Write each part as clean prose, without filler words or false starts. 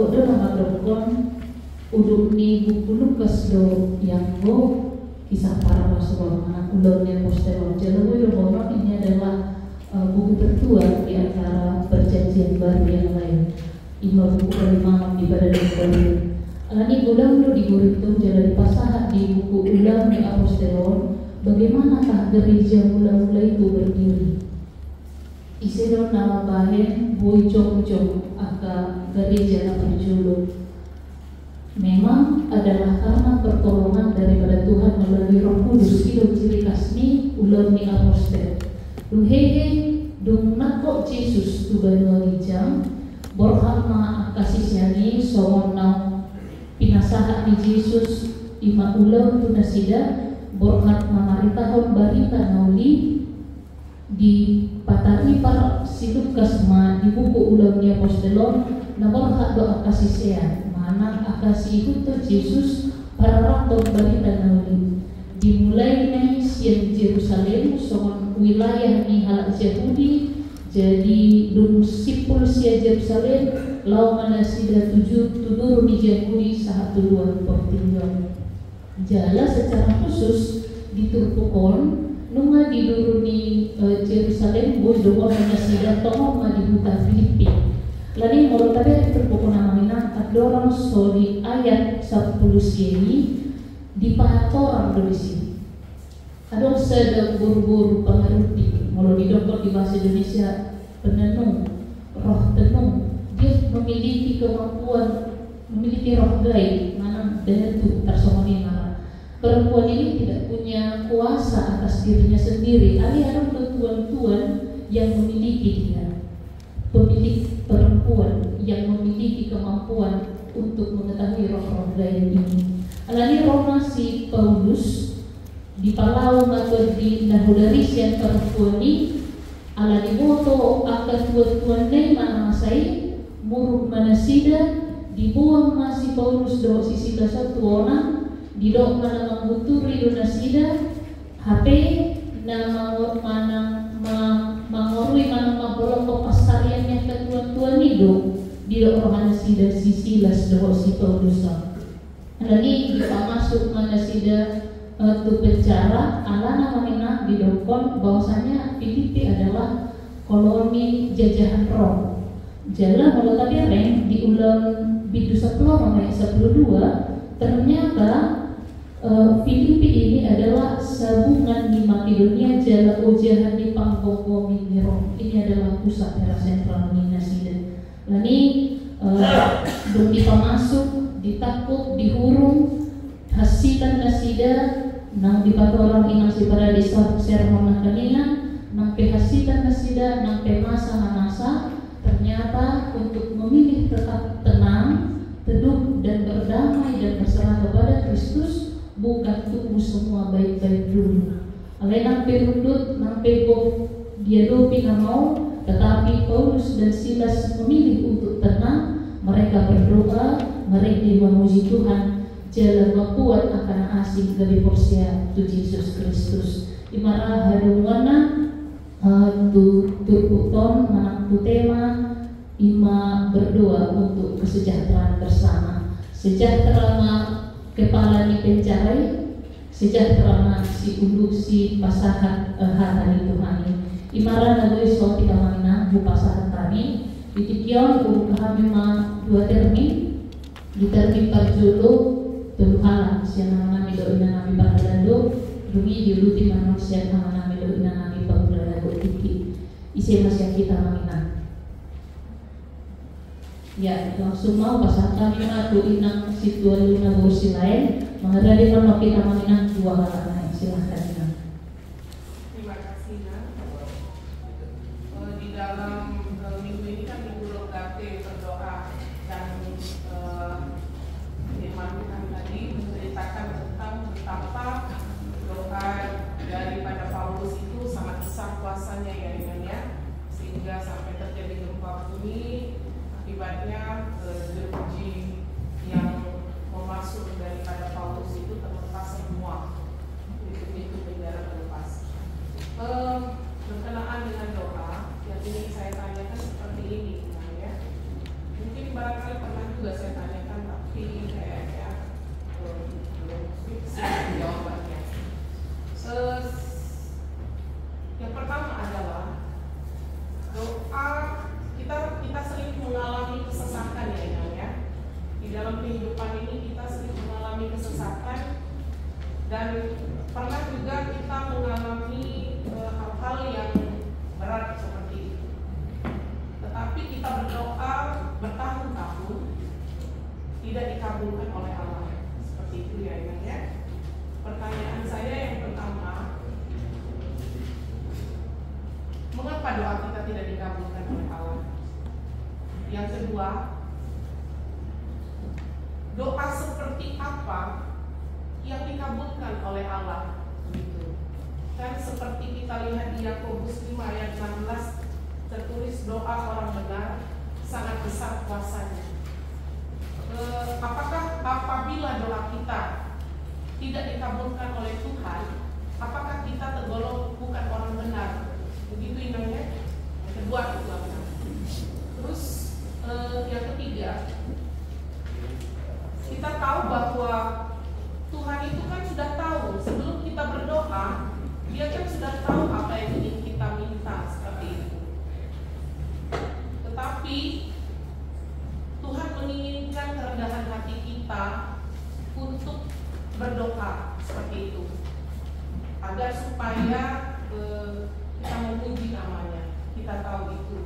bodoh nama dokon uduk ni buku Lukas do yang go kisah para rasul anak ulangnya posterior. Jadi ini adalah buku tertua di antara perjanjian baru yang lain. 5 buku kelima di badan baru. Alani ulang lo digurito jadi pasahat di buku ulang di apostolon. Bagaimanakah gereja mula-mula itu berdiri? Isidor nama bahen boy jong-jong aka gereja nama julu. Memang adalah karena pertolongan daripada Tuhan melalui Roh Kudus itu ciri khasmi ulang ni apostol. Duhehe dung nakok Yesus tu banwarijang borhama akasisiani songonau pinasaha ni Yesus ima ulang tu nasida borhat mamarintahon barita nauli di patari par silukas ma di buku ulang ni apostolon na borhat do akasisian mana akasi itu Yesus para rakyat barita nauli dimulai dari siang Yerusalem songon wilayah ni halak Yahudi jadi dum sipul sia Yerusalem lau mana sida tudur ni Yahudi sahat tuluan pertinggal jala secara khusus diturpukon nunga diduru ni Yerusalem boy doa mana sida tomo ma di hutan Filipi lani moro tabe terpukon namina adorang soli ayat 10 ini dipatorang dari sini. Ada sedang buru-buru pengerti, kalau didokter di bahasa Indonesia penenung, roh tenung, dia memiliki kemampuan, memiliki roh gaib, mana dia itu tersomoni marah. Perempuan ini tidak punya kuasa atas dirinya sendiri. Ada tuan-tuan yang memiliki dia, pemilik perempuan yang memiliki kemampuan untuk mengetahui roh-roh gaib ini. Alani Roma si Paulus di palau atau di nahudaris yang perempuan ini alani boto akan tuan-tuan nei mana masai muruk mana sida dibuang masih Paulus do sisi satu orang di dok mana menguturi do nasida HP na mangorui mana mabolong pasariannya ke tuan-tuan itu di dok mana sida sisi las do si Paulus lagi kita masuk mana sida tu penjara alana mamina didokon bahwasanya Filipi adalah koloni jajahan Rom. Jala kalau tadi reng di ulang bidu 10 ayat 12 ternyata Filipi ini adalah sabungan di Makedonia jala ujahan di Pangkongkomi di Rom. Ini adalah pusat era sentral Minasida. Lani belum masuk ditakut dihurung hasitan nasida nang dipatolang inang si pada desa sermon kanina nang hasitan nasida nang masa ternyata untuk memilih tetap tenang teduh dan berdamai dan berserah kepada Kristus bukan tunggu semua baik-baik dulu. Alai nang perundut nang pego dia dopi mau tetapi Paulus dan Silas memilih untuk tenang. Mereka berdoa, mereka memuji Tuhan, jalan membuat akan asing dari porsia tu Yesus Kristus. Imara hadungana tu turputon manang tu tema ima berdoa untuk kesejahteraan bersama. Sejahtera kepala di pencarai, sejahtera si unduk si pasahat hatani Tuhan. Imara nagoi so kita manina bu pasahat kami. Ditikion kami ma 2 termin di termin parjulu Tuhan siang nama do ina nabi pangalando dumi diuluti manong siang nama do ina nabi pangalando tiki isi masih kita mengingat ya langsung mau pasal kami ma do ina situasi luna bosi lain mengadali kalau kita mengingat 2 hal lain silahkan. Terima kasih di dalam minggu ini kan Ibu Rogate berdoa dan firman Tuhan tadi menceritakan tentang betapa doa daripada Paulus itu sangat besar kuasanya ya sehingga sampai terjadi gempa bumi akibatnya jeruji yang memasuk daripada Paulus itu terlepas semua itu penjara terlepas berkenaan dengan doa yang ini saya tanya pernah juga kita mengalami hal-hal yang berat seperti itu. Tetapi kita berdoa bertahun-tahun tidak dikabulkan oleh Allah. Seperti itu ya Iman ya. Pertanyaan saya yang pertama, mengapa doa kita tidak dikabulkan oleh Allah? Yang kedua, doa seperti apa yang dikabulkan oleh Allah? Gitu. Kan seperti kita lihat di Yakobus 5 ayat 16 tertulis doa orang benar sangat besar kuasanya. Apakah apabila doa kita tidak dikabulkan oleh Tuhan, apakah kita tergolong bukan orang benar? Begitu inangnya. Yang kedua itu apa? Terus yang ketiga, kita tahu bahwa Tuhan itu kan sudah tahu sebelum kita berdoa, Dia kan sudah tahu apa yang ingin kita minta seperti itu. Tetapi Tuhan menginginkan kerendahan hati kita untuk berdoa seperti itu, agar supaya kita memuji namanya. Kita tahu itu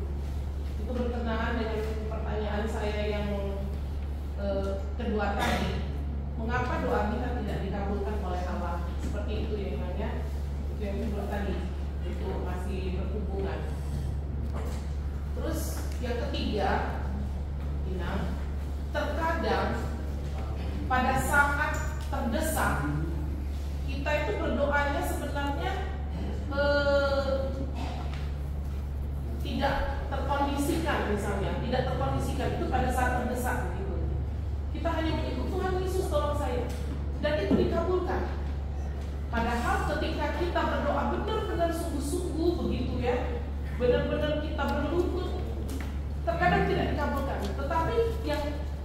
berkenaan dengan pertanyaan saya yang kedua tadi, mengapa doa kita tidak dikabulkan oleh Allah? Seperti itu ya namanya. Itu yang kedua tadi, itu masih berhubungan. Terus yang ketiga, terkadang pada saat terdesak kita itu berdoanya sebenarnya tidak terkondisikan, misalnya tidak terkondisikan itu pada saat terdesak gitu. Kita hanya menyebut Tuhan Yesus tolong saya, dan itu dikabulkan. Padahal ketika kita berdoa benar-benar sungguh-sungguh begitu ya, benar-benar kita berlutut, terkadang tidak dikabulkan. Tetapi yang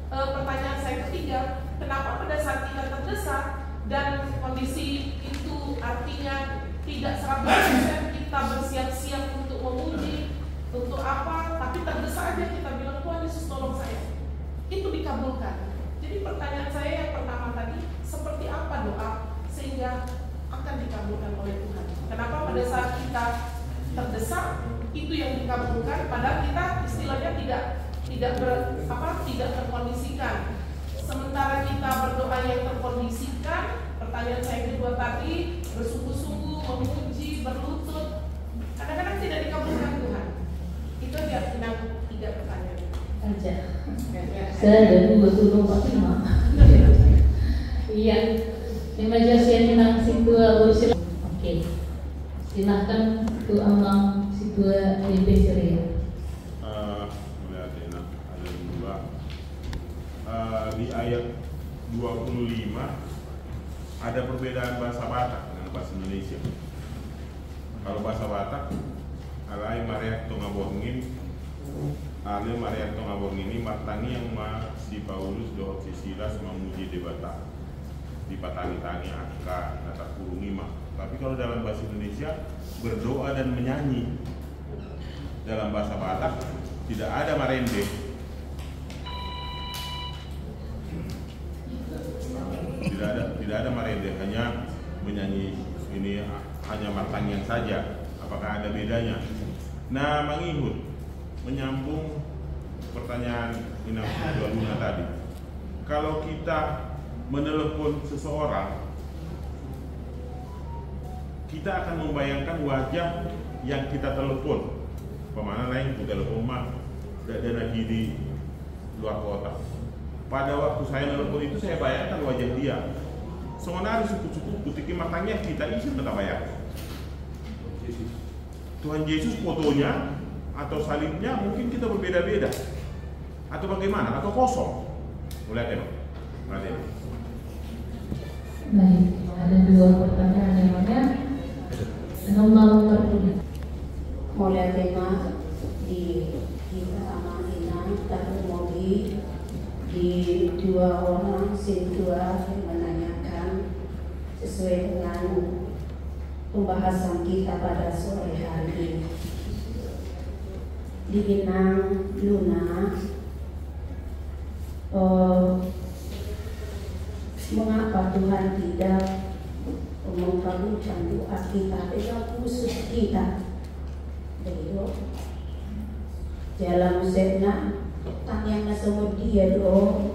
pertanyaan saya ketiga, kenapa pada saat kita terdesak dan kondisi itu artinya tidak 100% kita bersiap-siap untuk memuji, untuk apa, tapi terdesak aja kita bilang Tuhan Yesus tolong saya, itu dikabulkan. Jadi pertanyaan saya yang pertama tadi, seperti apa doa sehingga akan dikabulkan oleh Tuhan? Kenapa pada saat kita terdesak itu yang dikabulkan, padahal kita istilahnya tidak terkondisikan. Sementara kita berdoa yang terkondisikan, pertanyaan saya kedua tadi, bersungguh-sungguh memuji, berlutut, kadang-kadang tidak dikabulkan Tuhan. Itu dia 3 pertanyaan aja. Saya ada 2 Fatima. Iya. Terima kasih Nang Situa Ursula. Oke. Silahkan Tu Amang Situa DP Syria. Melihat enak ada 2. Di ayat 25 ada perbedaan bahasa Batak dengan bahasa Indonesia. Kalau bahasa Batak, alai Maria Tongabongin, ale Maria Tongabongin ini matangi yang si Paulus dohot si Silas memuji di Batak, di patangi-tangi angka kata kurungi mah. Tapi kalau dalam bahasa Indonesia berdoa dan menyanyi. Dalam bahasa Batak tidak ada marende. Tidak ada marende, hanya menyanyi ini hanya martangian saja. Apakah ada bedanya? Nah, Mangihut menyambung pertanyaan Inang Luna tadi. Kalau kita menelepon seseorang, kita akan membayangkan wajah yang kita telepon. Pemana lain kita telepon mah dan lagi di luar kota. Pada waktu saya telepon itu saya bayangkan wajah dia. Sebenarnya suku-suku putih matanya kita isi tetap bayar. Tuhan Yesus fotonya atau salibnya mungkin kita berbeda-beda, atau bagaimana, atau kosong. Mulai tengok. Baik, ada 2 pertanyaan yang mana nomor mulai tema di kita sama Inang termogi di 2 orang sintua yang menanyakan sesuai dengan pembahasan kita pada sore hari ini. Di Inang Luna, mengapa Tuhan tidak mengabulkan doa kita dengan khusus kita. Beliau dalam musibna tanyang na semua dia do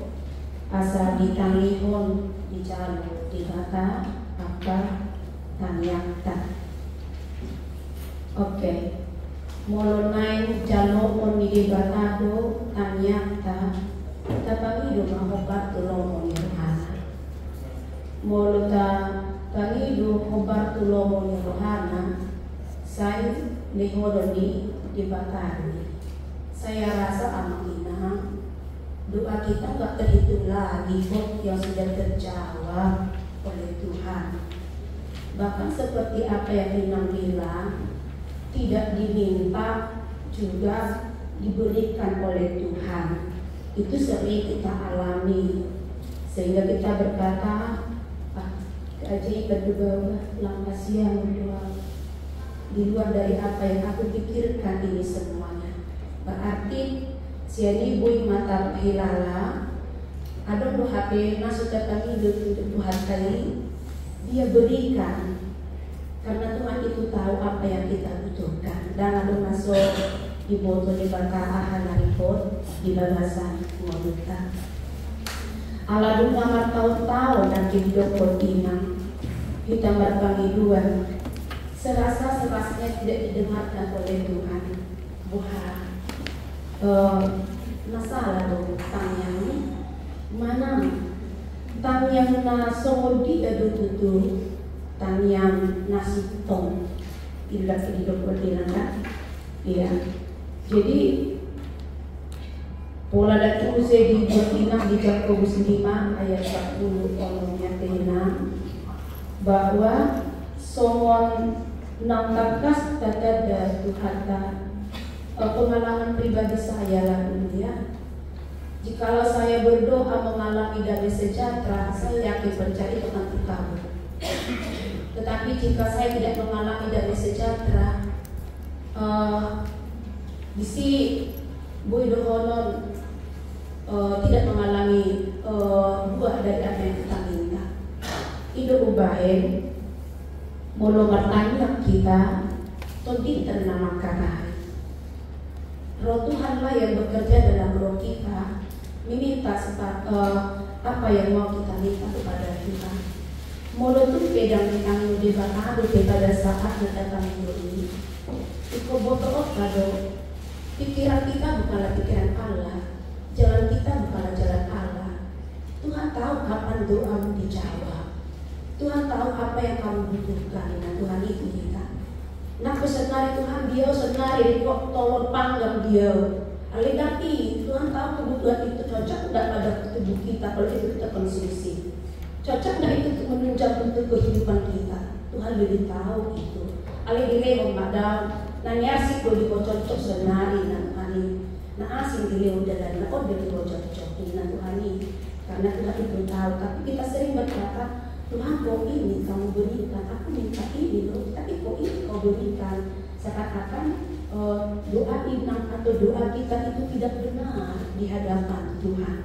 asa ditangihon di jalur di kata apa tanyang tak. Oke. Mulai jalur di batado tanyang tak. Tapi do mahobat tulong rohana. Muluta pangido hobat tulong rohana. Saya lihodoni di batado. Saya rasa amat ina doa kita nggak terhitung lagi kok yang sudah terjawab oleh Tuhan. Bahkan seperti apa yang Inang bilang, tidak diminta juga diberikan oleh Tuhan. Itu sering kita alami sehingga kita berkata, keajaiban juga langkah siang berdoa di luar dari apa yang aku pikirkan ini semuanya. Berarti siani bui mata hilala ada do HP masuk ke kami untuk Tuhan kali dia berikan karena Tuhan itu tahu apa yang kita butuhkan. Dan ada masuk di botol di bakaah naripot di babasan moduta ala dunga martau-tau dan hidup kotina kita berpangiduan serasa-serasanya tidak didengarkan oleh Tuhan. Buha masalah dong tanyang mana tanyang na songodi adu tutu tanyang nasi tong illa hidup berdilangkan ya. Jadi pola datu usia di Jatinah di Jakobus 5 ayat 10 olehnya Tina bahwa somon nangkakas tata Tuhan pengalaman pribadi saya lah ya. Jikalau saya berdoa mengalami damai sejahtera, saya yakin mencari Tuhan terkabul. Tetapi jika saya tidak mengalami damai sejahtera, bisi Bui Dohonon tidak mengalami buah dari apa yang kita minta. Itu ubahin mulu bertanya kita tundin nama kakak. Roh Tuhanlah yang bekerja dalam roh kita, meminta apa yang mau kita minta kepada Tuhan. Mulu tu pedang ditanggung di bakadu pada saat kita tanggung ini. Iko botol kado. Pikiran kita bukanlah pikiran Allah, jalan kita bukanlah jalan Allah. Tuhan tahu kapan doamu dijawab. Tuhan tahu apa yang kamu butuhkan. Nah Tuhan itu kita. Nah kesenari Tuhan dia senari kok tolong panggang dia. Alidaki Tuhan tahu kebutuhan itu cocok tidak pada tubuh kita kalau itu kita konsumsi. Cocok tidak itu untuk menunjang untuk kehidupan kita. Tuhan lebih tahu itu. Alidile memadam. Nanya sih kalau dicocok senari nah Tuhan ini. Nah asing dile udah dan nah oh dia dicocok nah Tuhan ini. Karena Tuhan itu tahu. Tapi kita sering berkata Tuhan kok ini kamu berikan, aku minta ini loh, tapi kok ini kau berikan. Seakan-akan doa inang atau doa kita itu tidak benar di hadapan Tuhan.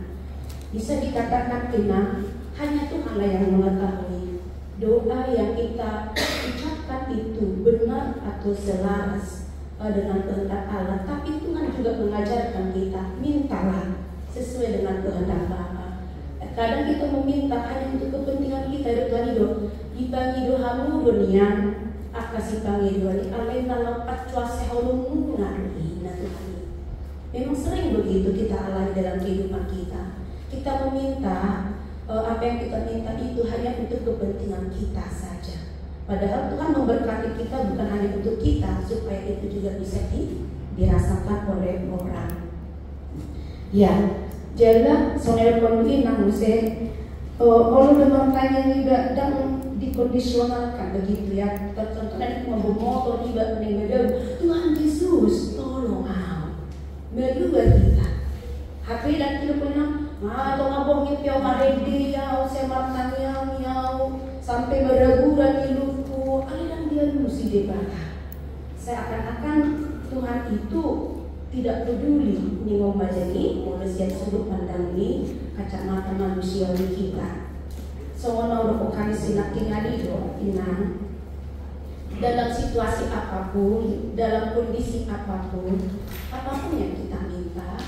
Bisa dikatakan inang, hanya Tuhanlah yang mengetahui doa yang kita ucapkan itu benar atau selaras dengan kehendak Allah. Tapi Tuhan juga mengajarkan kita, mintalah sesuai dengan kehendak Bapa. Kadang kita meminta hanya untuk kepentingan kita. Tuhan itu dipanggil hamu dunia akasi panggil dunia alena lepas cuaca holung ngadui nah Tuhan. Memang sering begitu kita alami dalam kehidupan kita. Kita meminta apa yang kita minta itu hanya untuk kepentingan kita saja. Padahal Tuhan memberkati kita bukan hanya untuk kita, supaya itu juga bisa dirasakan oleh orang. Ya. Jadi, soalnya kondisi nangusnya, kalau memang tanya juga dan dikondisionalkan begitu ya. Contohnya mau motor juga meninggal Tuhan Yesus tolong berdua kita. HP dan teleponnya, atau ngabongin piau maredi ya, semartanya ya, sampai beraguran di luku, aliran dia lusi dibakar. Seakan-akan Tuhan itu tidak peduli ini membaca ini manusia sudut pandang ini kacamata manusiawi kita. Soalnya udah kali sinak tingali do inang. Dalam situasi apapun, dalam kondisi apapun yang kita minta,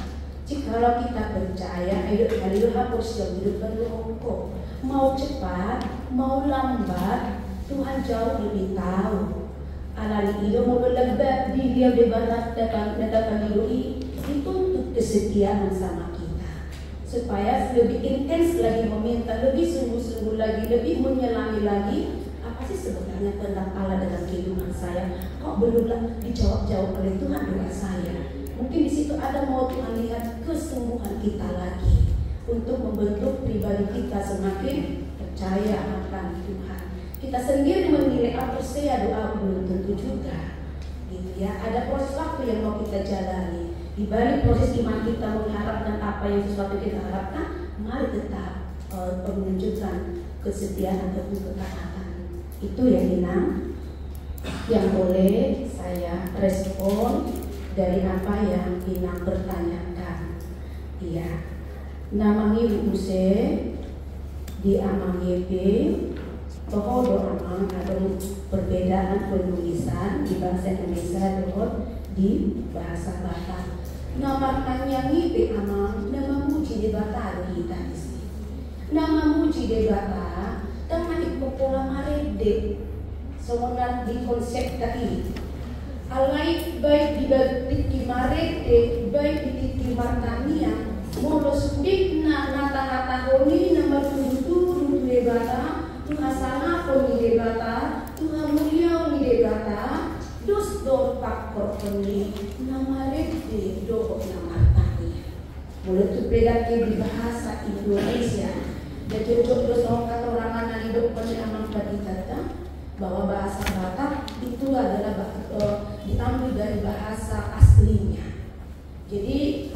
jikalau kita percaya, hidup kali hapus yang hidup berlokok. Mau cepat, mau lambat, Tuhan jauh lebih tahu. Alali itu mau berlebat di dia bebarat datang diri itu untuk kesetiaan sama kita, supaya lebih intens lagi meminta, lebih sungguh-sungguh lagi, lebih menyelami lagi. Apa sih sebenarnya tentang Allah dalam kehidupan saya? Kok belumlah dijawab oleh Tuhan doa saya? Mungkin di situ ada mau Tuhan lihat kesungguhan kita lagi untuk membentuk pribadi kita semakin percaya akan Tuhan. Kita sendiri menilai apa saya doa belum tentu juga. Gitu ya. Ada proses waktu yang mau kita jalani. Di balik proses iman kita mengharapkan apa yang sesuatu kita harapkan, mari tetap menunjukkan kesetiaan ataupun ketaatan. Itu yang Inang yang boleh saya respon dari apa yang Inang pertanyakan. Iya. Nama Ibu Use di Amang YP bahwa Amang ada perbedaan penulisan di bahasa Indonesia di bahasa Batak. Nama tanya YP Amang nama muji di Batak kita di sini. Nama muji di Batak tengah ibu pola marede semuanya di konsep tadi alai baik di marede baik di martania mulu sudik na nata honi nama tuh debata tuha sana honi debata tuha mulia ni debata dos do pakor honi nama rede do nama tania mulu tu beda di bahasa Indonesia. Jadi untuk kata orang yang hidup pada aman kita bahwa bahasa Batak itu adalah diambil dari bahasa aslinya. Jadi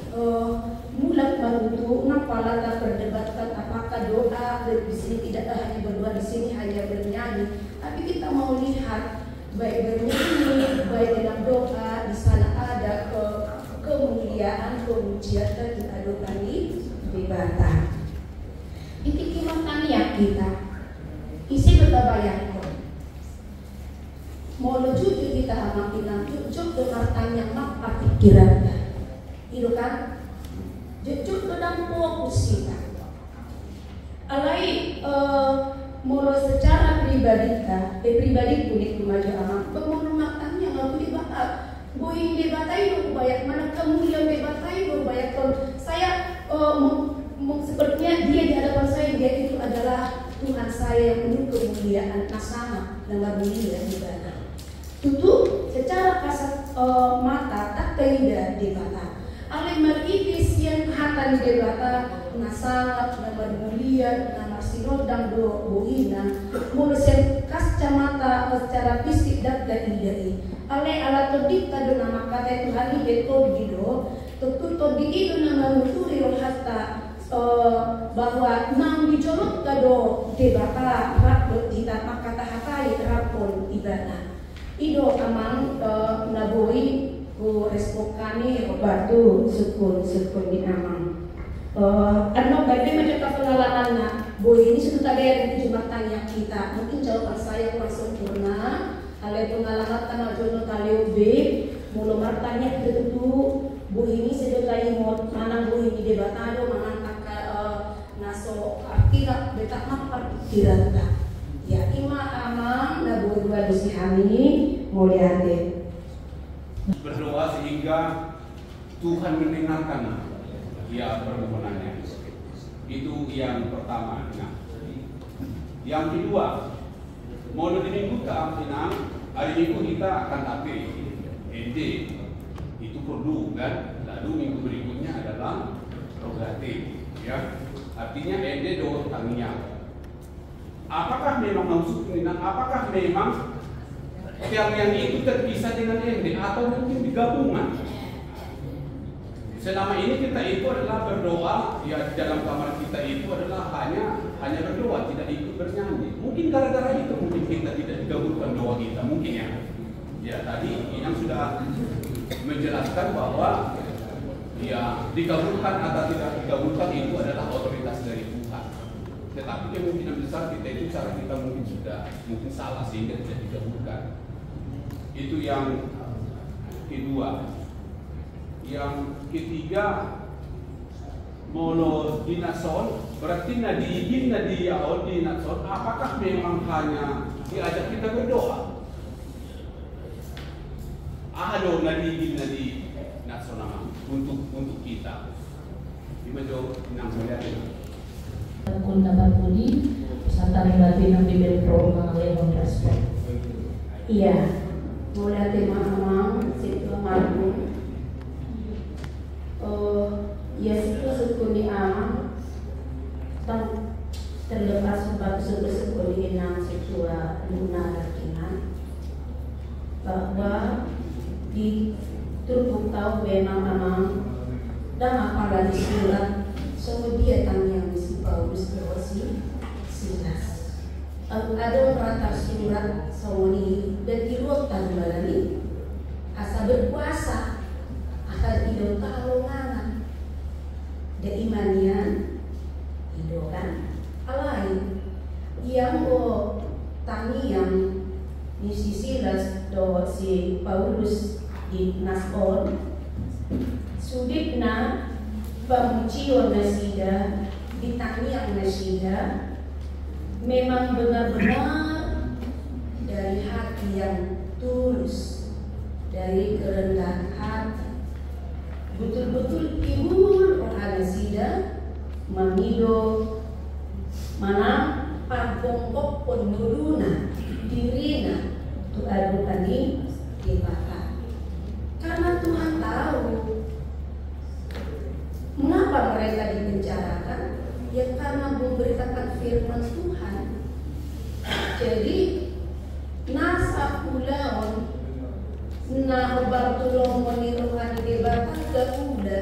mulai baru ngapala tak perdebatkan apakah doa di sini tidak hanya berdua, di sini hanya bernyanyi, tapi kita mau lihat baik bernyanyi, baik dalam doa di sana ada kemuliaan, kemujian kita doa di Batak. Itu tania kita isi berbayang kok mau lucu kita amat bilang cucuk dengan tanya mak pikiran itu kan cucuk dengan fokus kita alai mau secara pribadi kita pribadi pun itu maju amat pengen tanya nggak boleh batal boy debatai itu banyak mana kemudian debatai itu banyak saya sepertinya dia di hadapan saya dia itu adalah Tuhan saya yang penuh kemuliaan nasama dan mulia ibadah. Tutup secara kasat mata tak tidak debata. Alai marikis yang hatan debata nasama dan mulia nama sinodang do bohina. Mulus yang kacamata secara fisik dan tidak. Alai alat todita do nama kata Tuhan ini todido. Tutup itu nama nuturi hatta bahwa nang dicolok kado debata rapot kita kata hatai rapon ibadah ido amang naboi ku respokani batu sukun di amang ano baik macam pengalaman na boy ini sudah ada yang cuma tanya kita mungkin jawaban saya kurang sempurna alai pengalaman tanah jono taliobe mulu martanya itu boy ini sudah lagi mau mana boy ini debatado mana naso kira betak apa pikiran tak ya ima amang na dua dosi kami mau lihat berdoa sehingga Tuhan mendengarkan ya permohonannya itu yang pertama. Nah, yang kedua mau di minggu keampinan hari minggu kita akan tampil ND itu perlu kan lalu minggu berikutnya adalah rogatif ya. Artinya ende do tangnya. Apakah memang maksud ini? Apakah memang yang itu terpisah dengan ende atau mungkin digabungan? Selama ini kita itu adalah berdoa ya dalam kamar kita itu adalah hanya berdoa tidak ikut bernyanyi. Mungkin gara-gara itu mungkin kita tidak digabungkan doa kita mungkin ya. Ya tadi Inang sudah menjelaskan bahwa ya dikabulkan atau tidak dikabulkan itu adalah otoritas dari Tuhan. Tetapi kemungkinan besar kita itu cara kita mungkin salah sehingga tidak dikabulkan. Itu yang kedua. Yang ketiga, molo dinason berarti nadi yaon dinason. Apakah memang hanya diajak kita berdoa? Ada nadi nasional untuk kita. Imajo nang melihat Kunda Barbuni Santari Batin di Belpro Mangalehon Respect. Iya, mulai tema amang situ marbun. Ya situ sukuni amang tam terlepas sebab sukuni enam situa luna rakinan bahwa di Turku tahu memang amang dan apa lagi surat semua dia tanya misi Paulus Terosi Silas. Ada rata surat sawoni dan kiruak tanggalani asa berpuasa akan hidup kalongangan dan imanian hidup kan alai yang tani yang misi Silas do si Paulus di Nason sudikna pamucion nasida ditaniang nasida memang benar-benar dari hati yang tulus, dari kerendahan hati, betul-betul timbul rohani nasida mamido mana pagpongkok penuruna dirina tu adukani dibakar karena Tuhan tahu mengapa mereka dipenjarakan? Ya karena memberitakan firman Tuhan. Jadi nasa pulaon na Bartolomeo menirukan debatan gauda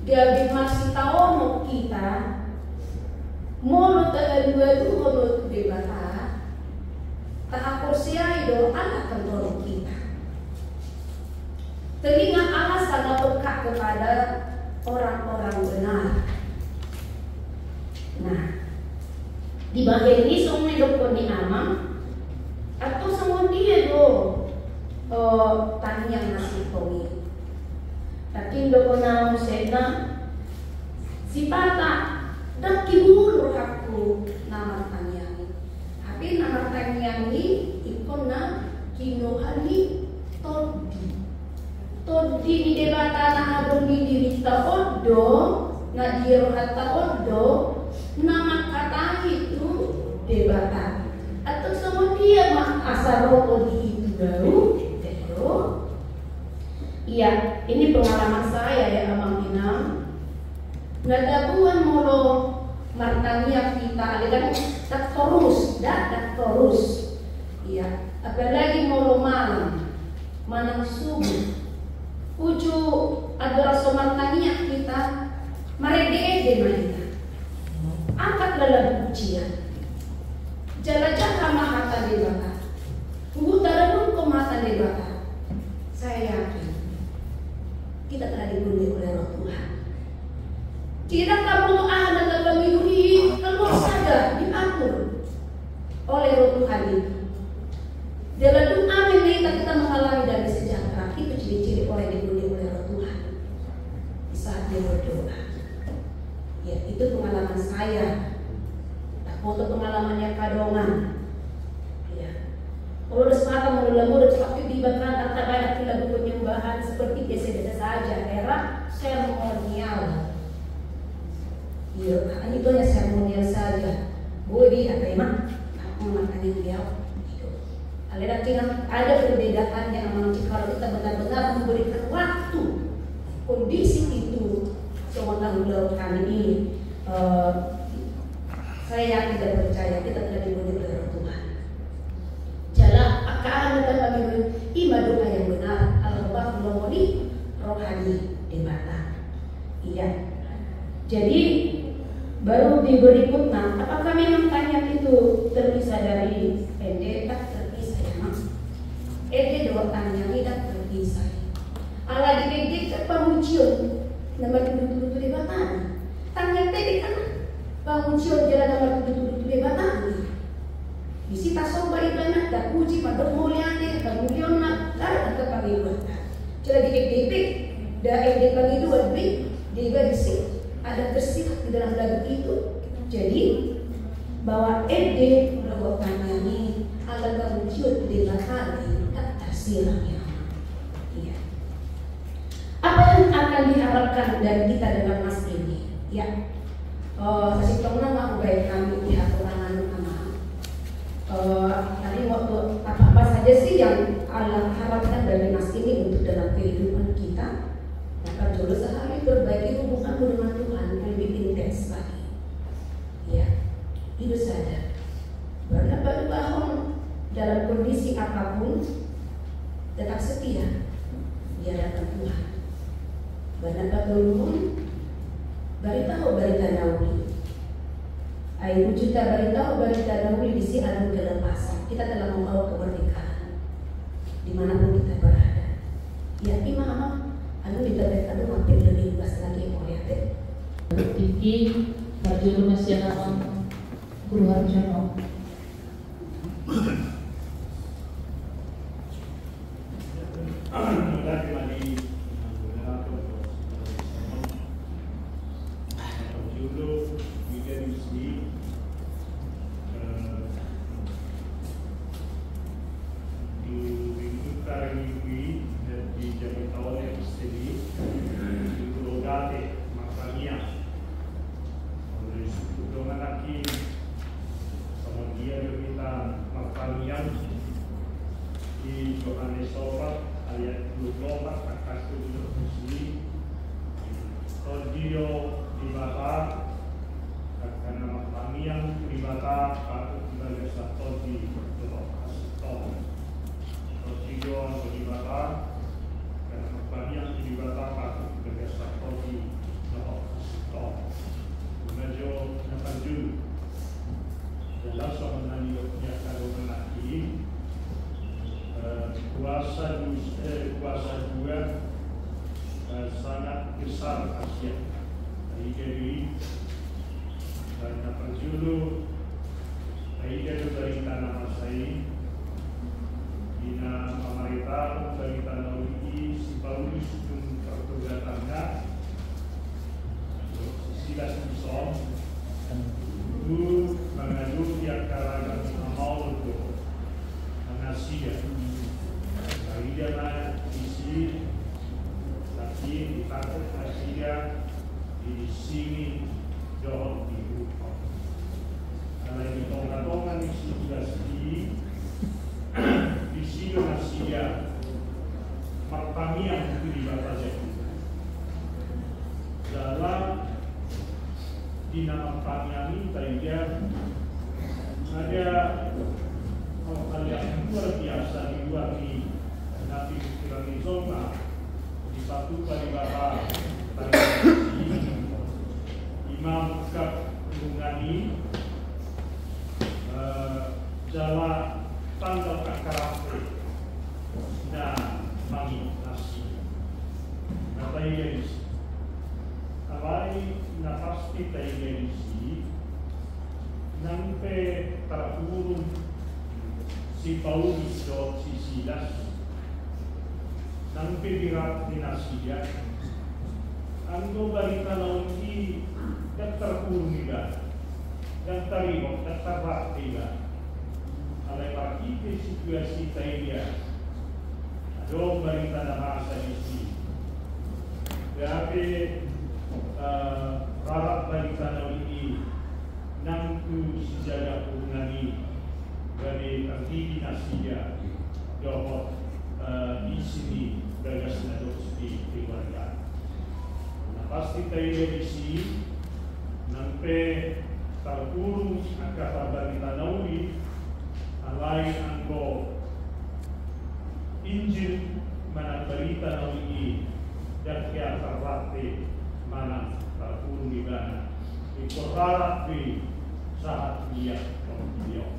gabi masih tahu kita mono tagadua itu mono debata tak akursia itu anak kantor kita. Telinga Allah sangat peka kepada orang-orang benar. Nah, di bagian ini semua dokter di amang atau semua dia do tani yang masih tongi. Tapi dokter namu sena si pata dak kibul aku nama tani yang ini. Tapi nama tani yang ini ikona kinohali todi. Todi di debata na adoni dirita odo na dirohata odo nama kata itu debata atau sama dia mak asaro di itu baru iya ini pengalaman saya ya amang inam nadabuan molo martania kita kan tak terus iya apalagi molo malam manang subuh uju ada somartania kita marede kita angkat dalam ujian jala-jala mahata debata darun komata debata saya yakin kita telah diberi oleh Roh Tuhan tidak kamu ada dalam hidup ini keluar saja diatur oleh Roh Tuhan itu dalam doa kita mengalami dari sejahtera itu ciri-ciri oleh diberi oleh Roh Tuhan di saat dia berdoa. Ya itu pengalaman saya. Tak foto pengalamannya kadongan. Ya. Kalau ada semata mula-mula seperti di bahkan tak banyak lagu penyembahan seperti biasa-biasa saja. Era seremonial. Iya, hanya itu hanya seremonial saja. Boleh apa emang? Aku makan yang dia. Ada perbedaannya memang kalau kita benar-benar memberikan waktu kondisi itu semua tanggung kami ini saya yakin dan percaya kita telah diberi oleh Tuhan. Jala akan dalam iman doa yang benar Allah melalui rohani debata. Iya. Jadi baru di berikutnya apakah memang tanya itu terpisah dari pendeta? Dua tanya tidak terpisah. Allah dididik pamucion nama dulu di batana. Tanya tadi kan pamucion na takuji pada muliane kemudian na lar atau pangiluan. Jadi dipik da ede pangiluan di versi ada tersirat di dalam lagu itu. Jadi bahwa ede merupakan ini akan wujud di hati tak tersilangnya. Iya. Apa yang akan diharapkan dari kita dengan mas ini? Ya. Kasih tahu nama aku baik kami pihak orang tadi waktu apa saja sih yang Allah harapkan dari mas ini untuk dalam kehidupan kita akan jauh sehari perbaiki hubunganmu dengan Tuhan lebih intens lagi. Ya, itu saja. Karena pada bahwa dalam kondisi apapun tetap setia di hadapan Tuhan. Karena belum beritahu berita Nauli. Ayo kita beritahu berita Nauli di sini adalah kelepasan. Kita telah membawa kemerdekaan dimanapun kita berada. Ya imam, anu kita berkata mampir lebih luas lagi oleh Tinggi Parjuru Nasional Guru Harjono. Kuasa juga sangat besar Asia. Jadi dan Parjuru dari tanah Masai Dina pemerintah dari tanah Uji si Paulus pun pertugasannya silas Isom itu mengadu tiap karangan amal untuk Asia. Dari dia isi tapi ditakut Asia di sini jauh di rumah. Karena di tongan-tongan isi juga di sini Asia pertanian itu di batas itu. Dalam di nama pertanian ini dia ada hal yang luar biasa di luar ini. Nabi Kirani Zoma di satu kali bapak Imam Kab Lungani Jawa tanggal kakarate nah mami nasi nabai gadis alai na pasti tai gadisi nampe terburung si Paulus do si Silas nampe dirat dinasiya ando barita nauki daktar kurniga daktar imo daktar raktiga alai pakite situasi taidia ado barita na masa isi gabe rarat barita nauki nangku sijaga kurngani gabe kanti dinasiya dohot di sini gagas na di keluarga. Nah pasti tayo di sini nampe terkurung akar barita nauli alai anggo Injil mana barita nauli dan kaya terrate mana terkurung di mana ikorarat di saat dia kemudian.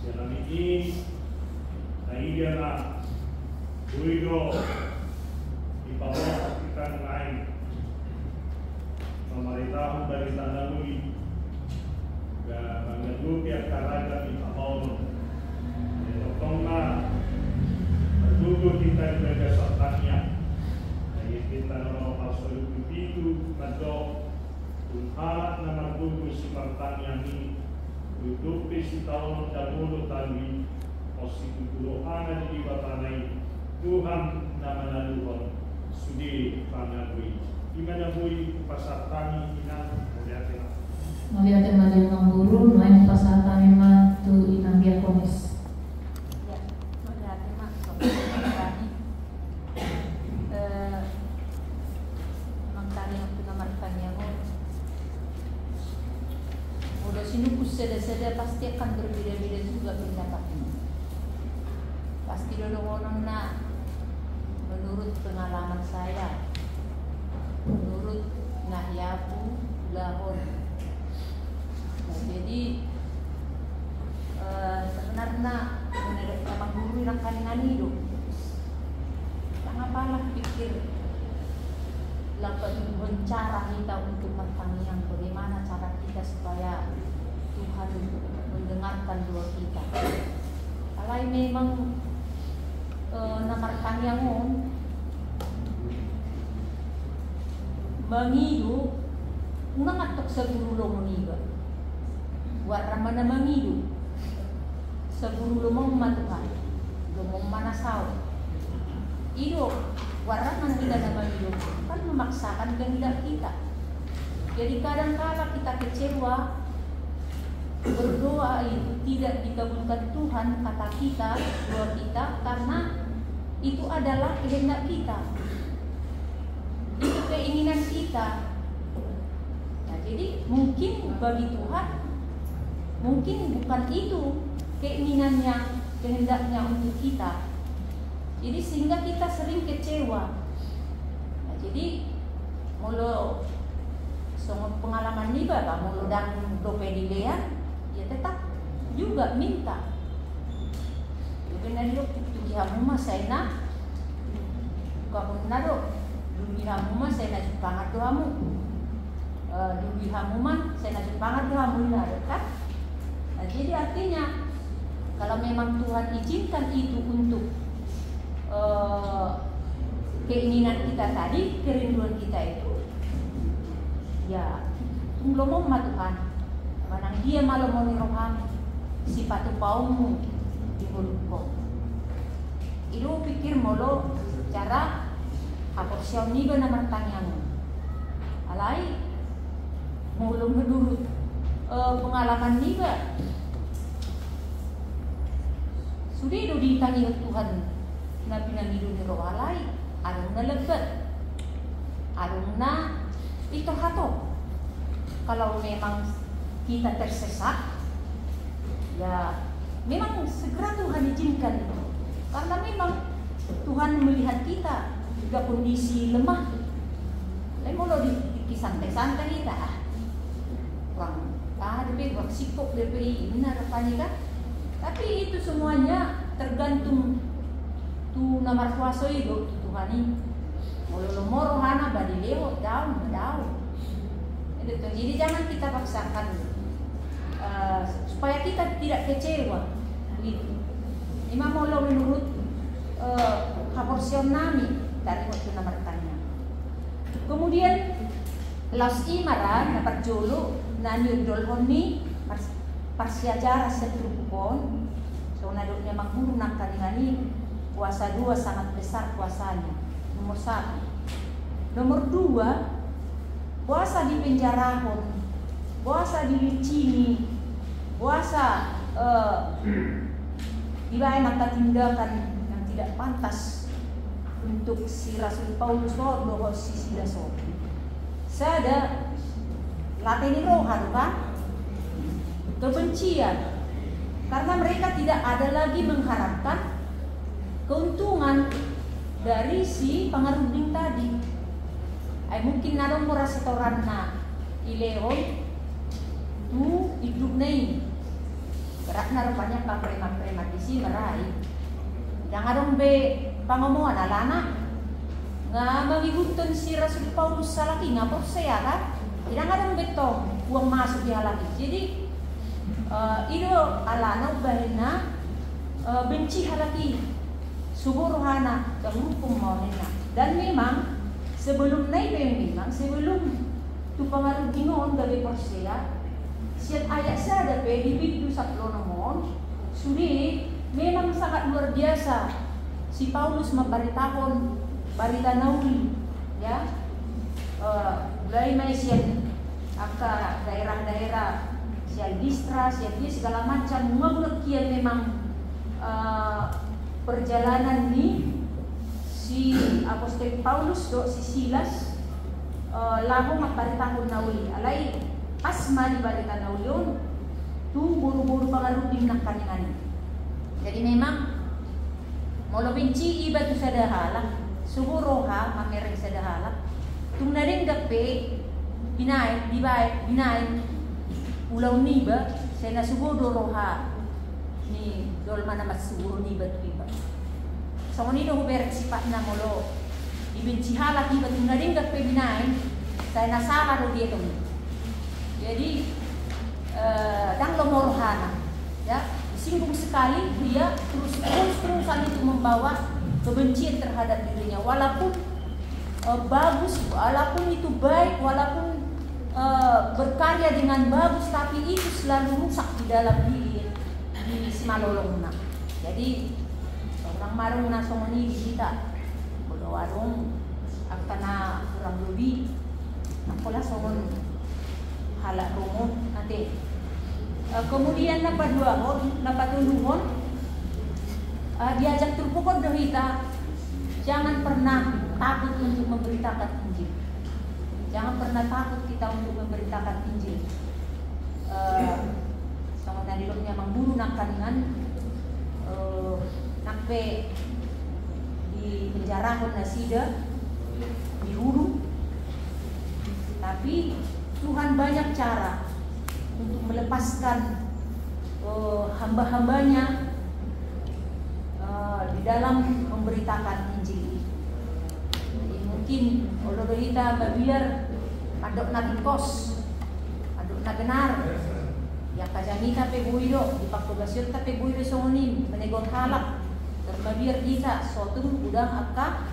Sekarang ini dia na Guido di bawah kita lain pemerintah dari tanah lui dan mengadu pihak karaga di bawah itu madok Tuhan nama buku si pertanyaan ini duduk si tahun dan mulut tadi positif doa di batanai Tuhan nama naluhon sudi panagui gimana bui pasar tani inang melihat yang guru main pasar tani mah tu inang dia komis ya melihat mak tani mangkani waktu nomor tanya udah sini seda pasti akan berbeda-beda juga pendapatnya. Pasti orang menurut pengalaman saya, menurut Nahyapu Lahon. Nah, jadi sebenarnya menurut nama guru yang kanan hidup, kenapa pikir lakukan cara kita untuk bertanya bagaimana cara kita supaya Tuhan mendengarkan doa kita. Kalau memang nomor tangyangon mangidu unang atok sa gurulo moniga warra mana mangidu sa gurulo mong matuhan lumong manasaw ido warra man kita na mangidu kan memaksakan kehendak kita. Jadi kadang-kala kita kecewa berdoa itu tidak dikabulkan Tuhan kata kita, doa kita karena itu adalah kehendak kita, itu keinginan kita. Nah, jadi mungkin bagi Tuhan mungkin bukan itu keinginannya, kehendaknya untuk kita. Jadi sehingga kita sering kecewa. Nah, jadi mulu sungguh pengalaman ni ba mulu dan dopedilean ya tetap juga minta. Benar itu hamu mas saya nak kamu nado dugi hamu mas saya nak pangat doamu dugi hamu mas saya nak pangat doamu nado kan. Nah, jadi artinya kalau memang Tuhan izinkan itu untuk keinginan kita tadi, kerinduan kita itu ya tunglomong Tuhan manang dia malam mau niroham sifat paumu di mulutku itu pikir molo cara aporsion ni ba naman tanyang alai mulu menurut pengalaman ni ba sudah itu ditanya Tuhan na pinangido ni roalai arong na lebat arong na itu hato. Kalau memang kita tersesat ya memang segera Tuhan izinkan karena memang Tuhan melihat kita juga kondisi lemah. Lalu di santai-santai kita kurang DP kurang sibuk DP benar apa kan? Tapi itu semuanya tergantung tu nomor kuasa itu Tuhan ini. Mulu moro hana badi lewat daun. Jadi jangan kita paksakan supaya kita tidak kecewa. Begitu. Ima molo menurut kaporsion nami dari waktu nomor tanya. Kemudian las imaran dapat jolo nani dolhoni parsiajara setrupon. So nadoknya makmur nak kaningani puasa 2 sangat besar puasanya. Nomor 1. Nomor 2, puasa di penjarahon, puasa di licini, puasa di mata tindakan yang tidak pantas untuk si Rasul Paulus bahwa si Sidaso. Saya ada latih rohan kan, kebencian, karena mereka tidak ada lagi mengharapkan keuntungan dari si pengaruding tadi. Mungkin nadong mura setoran na ileon tu hidup nai berat na rupanya ka premat di sini merai yang adong be pangomongan alana nga mangiguton si Rasul Paulus salaki nga saya kan yang adong betong uang masuk di halaki. Jadi itu alana ubahina benci halaki subuh rohana kehukum maunena. Dan memang sebelum na ito yung memang, sebelum tu pangaruh gingon gabi Persea, siat ayat sa dapat dibigdu sa plonomon, sulit memang sangat luar biasa. Si Paulus memberitakan barita nauli, ya, mulai mai siat aka daerah-daerah siat Listra, siat dia segala macam, mengabulat kian memang perjalanan ni si Apostol Paulus do si Silas laho magbaritahon nauli alay pasma di balita naulion tu buru-buru pangarupin ng kaningan. Jadi memang molo benci iba tu sa dahala siguro ha mamereng sa dahala tung na rin gape binaik ulaw niba sa nasuguro roha ni dolma na masuguro niba tu iba. So nino huber sifat na molo ibenci halak iba tung na rin gape binaik sa nasala do dia tu. Jadi dang lomorhana ya singgung sekali dia terus-terusan itu membawa kebencian terhadap dirinya walaupun bagus, walaupun itu baik, walaupun berkarya dengan bagus, tapi itu selalu rusak di dalam diri simalolongna. Jadi orang marung na songoni kita bodo warung akana kurang lebih apalah songon halak rumah nanti. Kemudian napatulungon diajak terpukul dohita, jangan pernah takut untuk memberitakan Injil. Jangan pernah takut kita untuk memberitakan Injil. Sama tadi lo memburu nak kaningan nakpe di penjara nasida di hulu. Tapi Tuhan banyak cara untuk melepaskan hamba-hambanya di dalam memberitakan Injil. Jadi mungkin kalau kita biar adok nabi kos, adok nagenar, yang kajanita pe buiro di paktugasyon tapi buiro songonin menegon halak, terbabiar kita suatu udang akka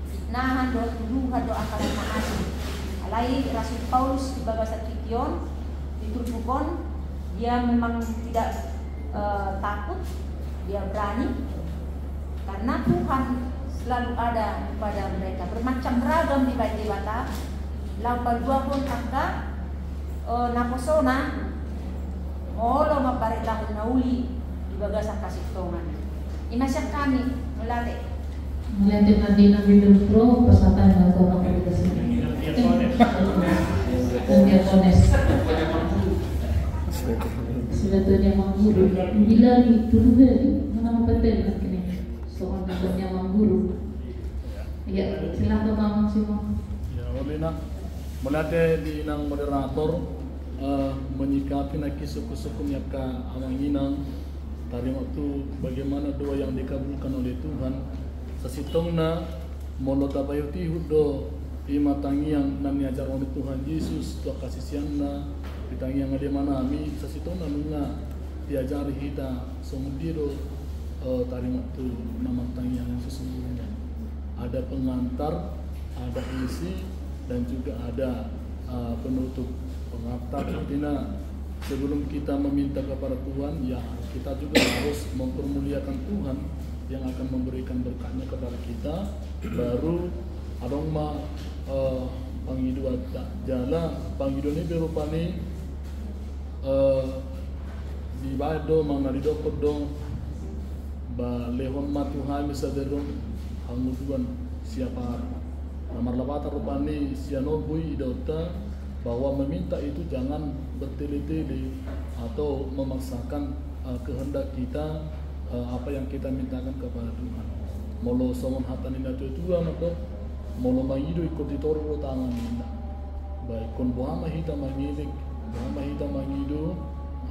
fitnahan do tuduhan do akka mahasiswa. Alai Rasul Paulus di Bagasa Kition diturjukon dia memang tidak takut, dia berani karena Tuhan selalu ada pada mereka bermacam ragam di Dewata lampal dua pun kakak naposona ngolo maparitahon nauli di Bagasa Kasihtongan imasyak kami melate nanti nabi pro pasatan ng mga pagkakasya diakones sebetulnya mengguru bila dituduh nama betul kini soal betulnya mengguru ya silakan Bang Simon. Ya oleh nak melate di inang moderator menyikapi nak suku-sukunya ke awang inang tadi waktu bagaimana doa yang dikabulkan oleh Tuhan sasitongna molo tabayuti hudo imatangi yang nami ajar oleh Tuhan Yesus tua kasih siangna ditangi yang ada mana ami sasitongna nuna diajari kita sumudiro tadi waktu nama tangi yang sesungguhnya ada pengantar, ada isi dan juga ada penutup pengantar. Artinya sebelum kita meminta kepada Tuhan, ya kita juga harus mempermuliakan Tuhan yang akan memberikan berkatnya kepada kita. Baru adong ma pangidu jala pangidu ni berupani di bado mang nari dokod dong ba lehon ma Tuhan bisa derong hangutuan siapa namar labata rupani sianobui idota bahwa meminta itu jangan bertele-tele atau memaksakan kehendak kita apa yang kita mintakan kepada Tuhan. Molo somon hatani na tuan atau molo mangido ikut ditoro tangan minta. Baik kon bohama hita mangilik, bohama hita mangido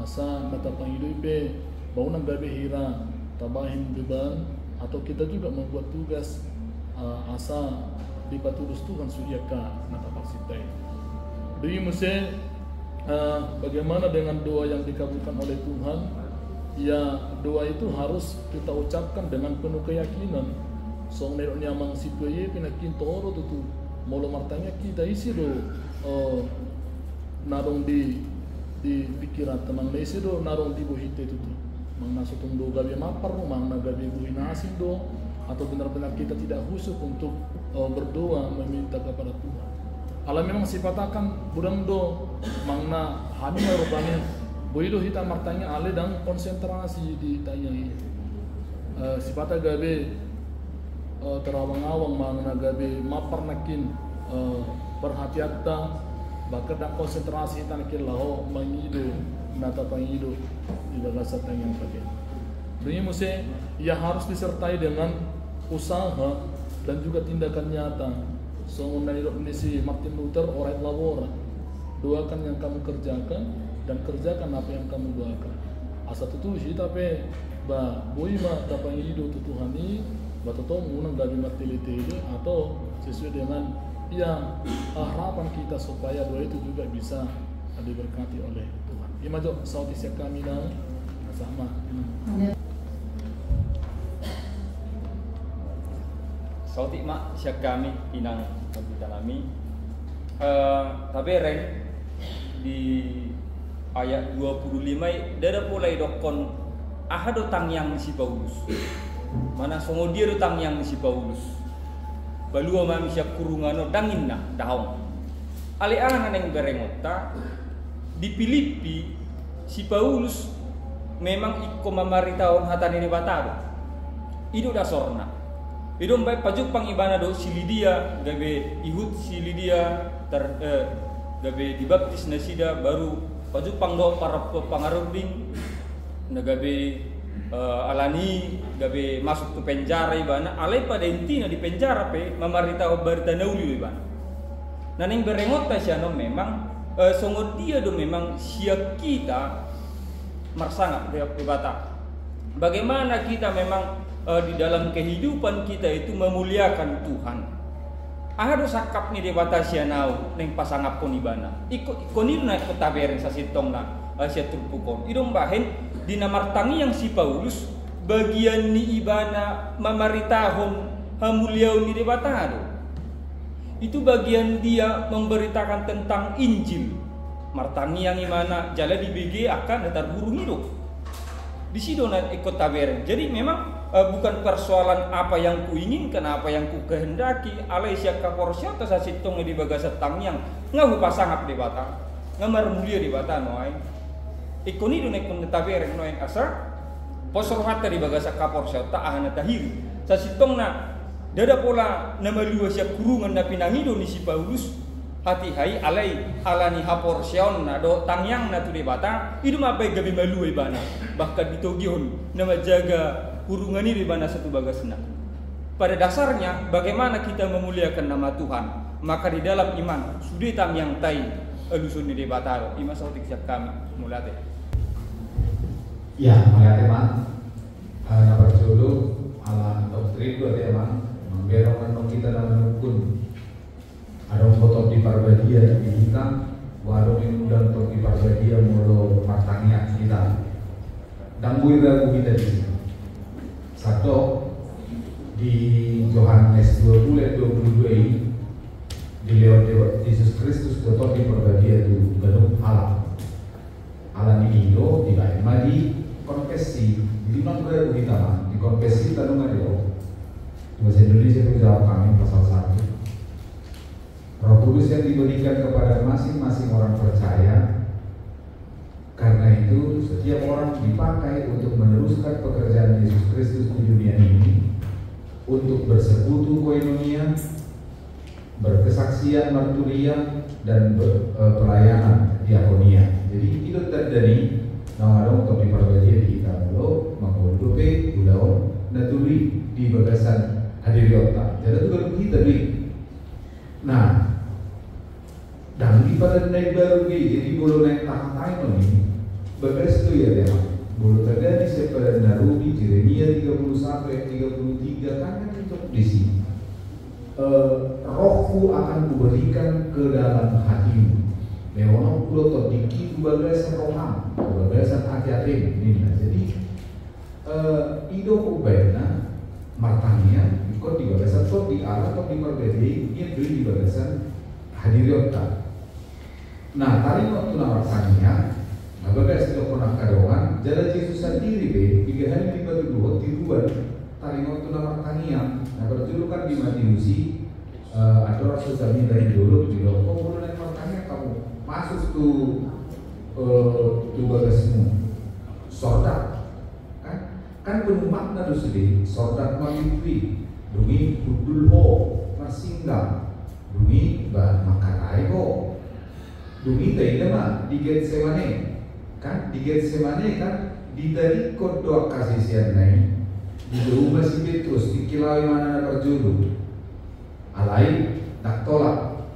asa mata pangido ipe baunan gabe hira tabahin beban atau kita juga membuat tugas asa dipatulus Tuhan suriaka mata paksitai. Jadi mesti bagaimana dengan doa yang dikabulkan oleh Tuhan? Ya doa itu harus kita ucapkan dengan penuh keyakinan. Song neroknya mang situye pinakin toro tu molo martanya kita isi do narong di pikiran teman isi do narong di buhite itu tuh mang nasutung do gabi mapar mang na gabi buhin asin do atau benar-benar kita tidak khusyuk untuk berdoa meminta kepada Tuhan. Alam memang sifat akan budang do mangna hani marubani boido hita martanya ale dan konsentrasi di tanya ini. Sifat gabe terawang-awang mangna gabe maparnakin perhatian bahkan dan konsentrasi hita nakin laho mangido nata pangido di bagasa tanyang pakai. Jadi mesti ia harus disertai dengan usaha dan juga tindakan nyata. So si Martin Luther orang labora, doakan yang kamu kerjakan dan kerjakan apa yang kamu doakan. Asa tutu sih tapi boy ma tapang hidup tutuhani batoto munang gabi matili-tili atau sesuai dengan yang harapan kita supaya doa itu juga bisa diberkati oleh Tuhan. Imajo sauti siap kami sama. Sauti mak siap kami inang kita kami. Tapi ren di ayat 25 dada mulai dokon ahado tang yang si Paulus. Mana songo dia do tang yang si Paulus. Balua mami siap kurungano danginna daong. Ali anan yang berengota di Filipi si Paulus memang ikko mamaritaon hatan ini batado. Ido dasorna. Idom baik pajuk pangibana do si Lydia gabe ihut si Lydia gabe dibaptis na sida baru pajuk pangdo para pangarubing na gabe alani gabe masuk ke penjara ibana alai pada intina di penjara pe mamarita berita nauli ibana. Naning berengot ta siya no memang songo dia do memang siap kita marsanga de bata. Bagaimana kita memang di dalam kehidupan kita itu memuliakan Tuhan. Ahado sakap ni debata siya nau neng pasangap ko ni bana. Ikonir na ko taberen sa sitong na siya turpukon. Idong bahen dinamartangi yang si Paulus bagian ni ibana mamaritahon hamuliaw ni debata do. Itu bagian dia memberitakan tentang Injil. Martangi yang imana jala di BG akan datar burung hidup. Di situ na ikut taberen. Jadi memang bukan persoalan apa yang kuinginkan, apa yang ku kehendaki. Alai siap kaporsya ta sa sitong di bagasa tangyang ngahu pasangap di bata. Ngamar mulia di bata noai. Ikoni do nek kun taberen noai asa. Posor hatta di bagasa kaporsya ta ahana tahiri. Sa sitong na dada pola nama lua siap kurungan na pinangido ni si Paulus. Hati hai alai alani haporsyon na do tangyang na tu di bata. Idu mapai gabi malu ibana. Bahkan ditogihon nama jaga kurungan ini di mana satu bagasna. Pada dasarnya bagaimana kita memuliakan nama Tuhan, maka di dalam iman sudah tam yang tai elusun di bataro ima sautik siap kami mulate. Ya, mulate man. Ana berjulu ala doktrin do tema memberongkan kita dalam rukun. Ada foto di parbadia di kita, warung undang untuk di parbadia mulu martangnya kita. Dan buira kita di sini. Satu di Yohanes 20:22 ini di lewat Yesus Kristus betul di perbadia itu ganung Allah. Allah ini Indo di lain di konfesi di non gue kita di konfesi ganung ada bahasa Indonesia itu jawab kami pasal 1. Roh Kudus yang diberikan kepada masing-masing orang percaya. Karena itu setiap orang dipakai untuk meneruskan pekerjaan Yesus Kristus di dunia ini, untuk bersekutu koinonia, berkesaksian marturia, dan pelayanan diakonia. Jadi itu terjadi nama untuk diperbaiki di kita lo menghudupi ulau naturi di bagasan hadiriota. Jadi itu kalau kita di. Nah, dan di pada naik baru jadi boleh naik tahun ini. Beres itu ya dia. Boleh terjadi sepada Narumi Jeremia 31 ayat 33 kan itu di sini. Rohku akan kuberikan ke dalam hatimu. Leono kulo todiki bagasan roham, bagasan hati-hati ini. Jadi ido kubena matanya ikut di bagasan kok di Allah kok di perbedaan ini beli di bagasan hadiriyota. Nah tadi waktu nawarkannya, nah bagas itu pernah kadongan, jalan Yesus sendiri be, 3 hari 52 tiruan, tadi waktu nawarkannya, nah berjulukan di Matiusi, ada orang sesami dari dulu juga, kok boleh nawarkannya kamu masuk tuh bagasmu, sordak, kan penumpang nado sedih, sordak mengikuti. Dungi budul ho masinggal, dungi bah makarai ho, dungi tadi mah di Getsemane, kan di Getsemane kan dari doa kasih sian naik di rumah si Petrus di kilau mana berjulu, alai tak tolak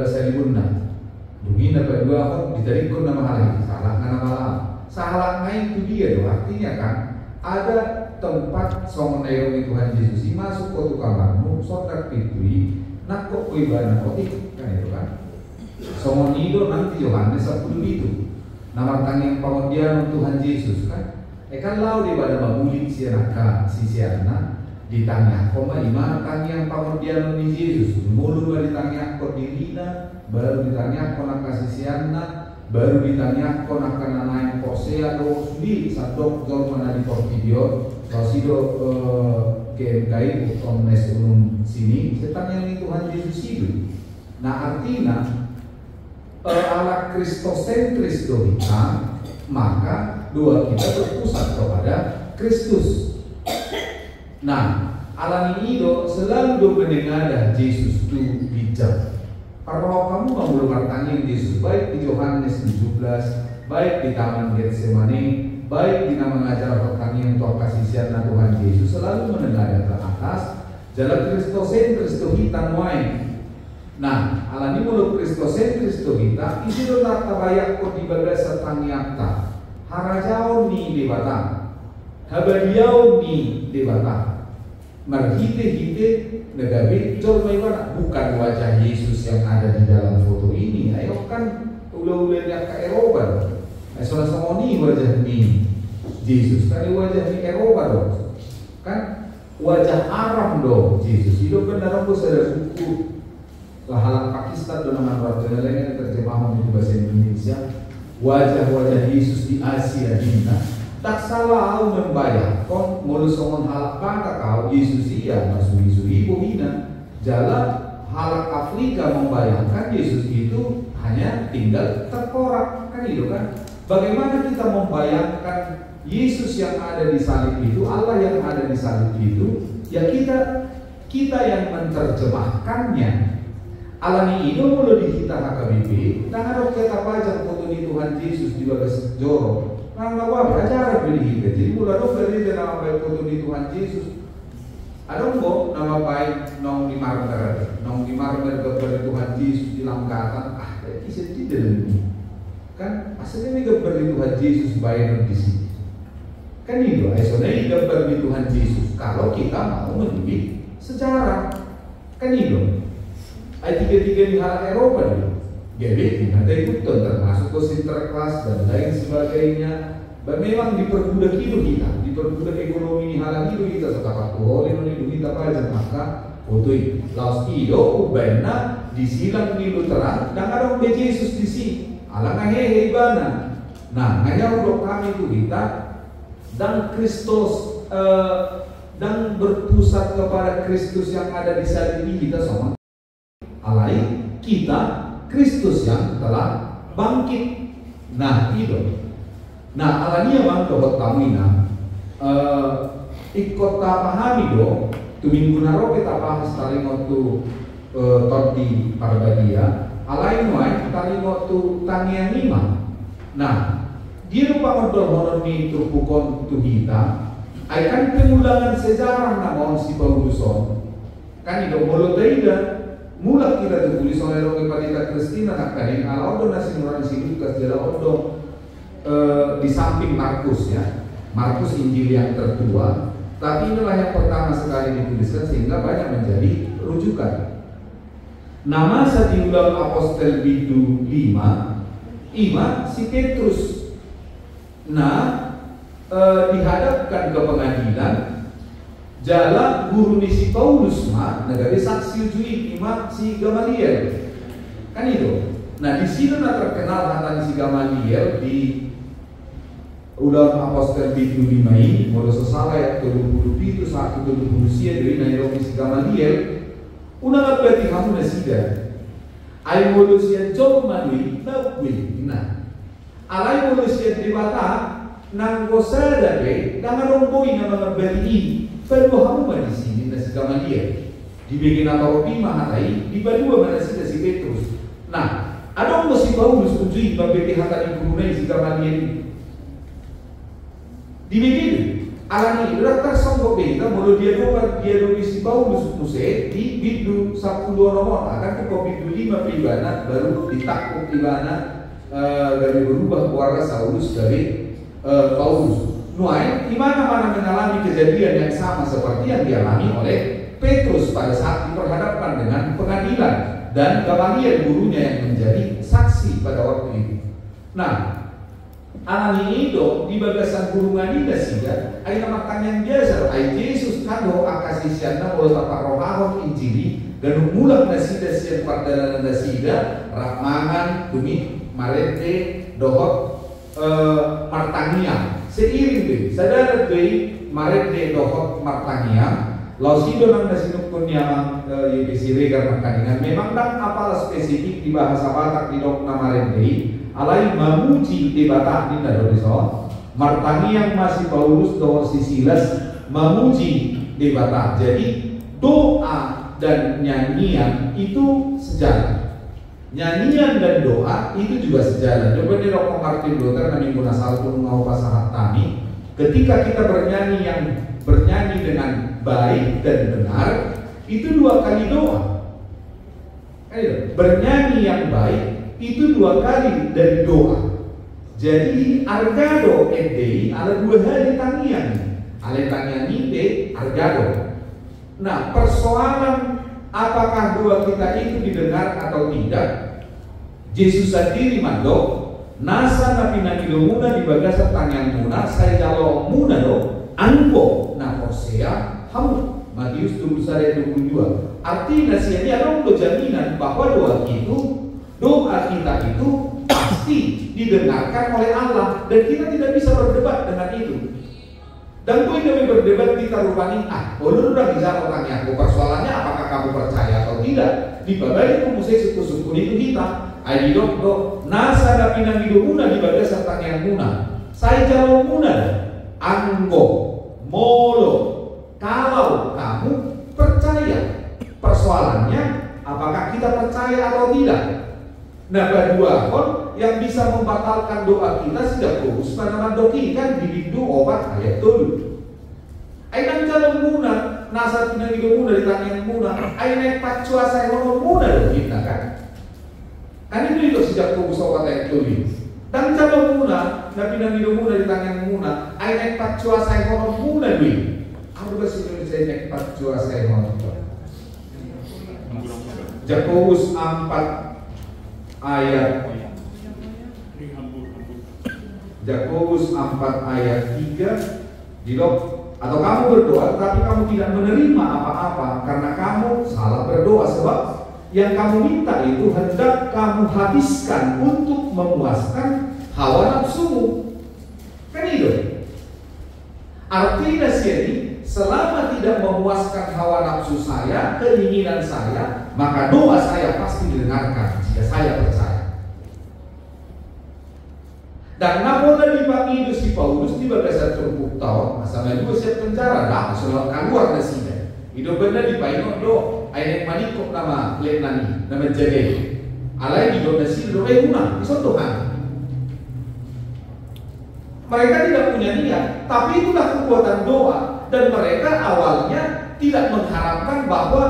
salibunna, dungi dapat 2 ho dari nama halai, salah nama malam, salah naik itu dia loh, artinya kan ada tempat songonero Tuhan Yesus masuk ke kamarmu, sodak pitui, nak kok kuibana kotik, kan itu kan? Songonido nanti Yohanes 10 itu, nama yang pengondian Tuhan Yesus kan? Kan lau di pada mabulik si siana ditanya, koma ima yang pengondian ni Yesus, mulu ditanya kok dirina, baru ditanya kok nak kasih siana, baru ditanya kok nak kana naik posea do sudi sadok jol mana di video. Rosido KMKI Omnes Unum sini tentang yang Tuhan Yesus hidup. Nah artinya ala Kristosentris kita, maka doa kita berpusat kepada Kristus. Nah ala ini selalu mendengar Yesus itu bijak. Kalau kamu mau bertanya Yesus baik di Yohanes 17, baik di Taman Getsemane, baik di nama mengajar pertanian untuk kasih siarna Tuhan Yesus selalu menengadah ke atas jalan Kristosentris kita muai. Nah, alani mulut Kristosentris kita isi dolar tabayak kok di bagas sertang nyata harajau ni di batang habadiau ni di batang marhite-hite negabi jol maiwana bukan wajah Yesus yang ada di dalam foto ini. Ayo kan ulah-ulah yang ke Eropa. Soalnya semoni wajah ni Yesus kan wajah ni Eropa dong, kan wajah Arab dong Yesus. Itu benar aku ada buku lahalan Pakistan dan nama warga lainnya terjemahan di bahasa Indonesia. Wajah-wajah Yesus di Asia Dina tak salah aku membayar. Kon mulus songon halak bangka kau Yesus iya masuk ibu hina jalan halak Afrika membayangkan Yesus itu hanya tinggal terkorak kan itu kan. Bagaimana kita membayangkan Yesus yang ada di salib itu, Allah yang ada di salib itu, ya kita yang menerjemahkannya. Alani itu mulai di kita HKBP, dan ada kita pajak foto di Tuhan Yesus di bagas joro. Nah, nggak belajar beli kita. Jadi mulai dong beri nama baik foto di Tuhan Yesus. Ada kok nama baik nong di marmer gambar Tuhan Yesus di langkatan. Bisa tidak ini. Kan aslinya ini gambar Tuhan Yesus bayar di sini. Kan itu, aslinya gambar Tuhan Yesus. Kalau kita mau mendidik sejarah, kan itu. Tiga-tiga di hal Eropa dulu. Jadi nanti ikut termasuk ke Sinterklas dan lain sebagainya. Dan memang diperbudak hidup kita, diperbudak ekonomi halal hidup kita. Setelah Tuhan hidup kita pajak maka foto itu. Laos itu benar disilang di terang dan ada Om Yesus di sini. Alangkah hehe ibana. Nah, hanya untuk kami itu kita dan Kristus dan berpusat kepada Kristus yang ada di salib ini kita sama. Alai kita Kristus yang telah bangkit. Nah itu. Nah alania bang dohot tamina ikut pahami do. Tu minggu naro kita bahas tali waktu todi parbadia. Alai nuai tali waktu tangian lima. Nah dia lupa honor ni terpukon tu kita. Akan pengulangan sejarah namun si Pauluson. Kan itu mulut tidak. Mulak kita tulis oleh Roge Padita Kristina nak kain ala odo nasi nurani si Lukas jala odo di samping Markus ya, Markus Injil yang tertua. Tapi inilah yang pertama sekali dituliskan sehingga banyak menjadi rujukan. Nama sadiulang apostel bidu 5 si Petrus. Nah dihadapkan ke pengadilan Jalan guru ni si Paulus mah negara saksi ujui ima si Gamaliel. Kan itu. Nah di sini terkenal kata si Gamaliel di Ulang Apostol 75 ini, mulai sesala ya 20 itu 1 sia dari Nairobi si Gamaliel. Una berarti kamu nasida. Ai manusia jauh manui tahui. Nah, alai manusia dewata nang gosada be nang romboi nama berbagi. Perlu kamu di sini nasi Gamaliel. Di bagian Ataropi mahatai di badua mana si Petrus. Nah, ada orang si Paulus ujui babeke hatani gurunai si Gamaliel ini. Di begini, alani dokter sanggup beda, mulu dia si Paulus musik di bidu 10 nomor, akan ke bidu 5 pribana baru ditakut pribana dari berubah keluarga Saulus dari Paulus. Nuai, di mana mengalami kejadian yang sama seperti yang dialami oleh Petrus pada saat diperhadapkan dengan pengadilan dan Gamaliel gurunya yang menjadi saksi pada waktu itu. Nah, alani itu di bagasan gurungan ini sehingga aina makan yang biasa ai Yesus kado akasisianna oleh tapak rohahon injili dan mulak nasida sian pardalan nasida rahmangan demi marete dohot martangiang seiring deh sadar deh marete dohot martangiang lausido nang nasinuk kunyang yebisire karena memang tak apalah spesifik di bahasa Batak di dok marete alai memuji di Batak di Indonesia, martangi yang masih Paulus doa Silas memuji di Batak. Jadi doa dan nyanyian itu sejalan. Nyanyian dan doa itu juga sejalan. Coba nih Dr. Martin Luther nami guna salpun mau pasahat tani. Ketika kita bernyanyi dengan baik dan benar, itu 2 kali doa. Bernyanyi yang baik itu 2 kali dari doa. Jadi argado ede ada 2 hari tangian. Ale tangian ide argado. Nah, persoalan apakah doa kita itu didengar atau tidak? Yesus sendiri mandok nasa napi muna di bagasan tangian muna saya jalo muna do angko na Hosea hamu Matius 21:22. Artinya sih ini ada jaminan bahwa doa kita itu pasti didengarkan oleh Allah dan kita tidak bisa berdebat dengan itu. Dan kau tidak berdebat kita rupanya ulun udah bisa orangnya. Persoalannya apakah kamu percaya atau tidak? Di bagai musik suku itu kita. Adi dok nasa dapinang hidupuna di bagai serta yang muna. Saya jauh muna anggo molo. Kalau kamu percaya, persoalannya apakah kita percaya atau tidak? Nah, kedua kon yang bisa membatalkan doa kita sudah fokus pada mandoki kan dibidu obat ayat dulu. Ainan calon muna nasa tinang hidup muna di tangan muna. Ainan pacua saya ngomong muna loh kita kan. Kan itu sejak fokus obat ayat dulu. Dan calon muna nabi tinang hidup muna di tangan muna. Ainan pacua saya ngomong muna dulu. Aku bahasa Indonesia ainan pacua saya ngomong. Jakobus 4 ayat Jakobus 4 ayat 3 dilok atau kamu berdoa tapi kamu tidak menerima apa-apa karena kamu salah berdoa sebab yang kamu minta itu hendak kamu habiskan untuk memuaskan hawa nafsumu. Kan itu artinya sih selama tidak memuaskan hawa nafsu saya, keinginan saya, maka doa saya pasti didengarkan jika saya percaya. Dan namun dipanggil si Paulus di bagasan cukup tahun, masalah juga siap penjara, dah selalu keluar dari sini. Itu benar dipanggil do, ayat manikok nama lenani, nama jadi. Alai di donasi do guna, disontohan. Mereka tidak punya niat, tapi itulah kekuatan doa. Dan mereka awalnya tidak mengharapkan bahwa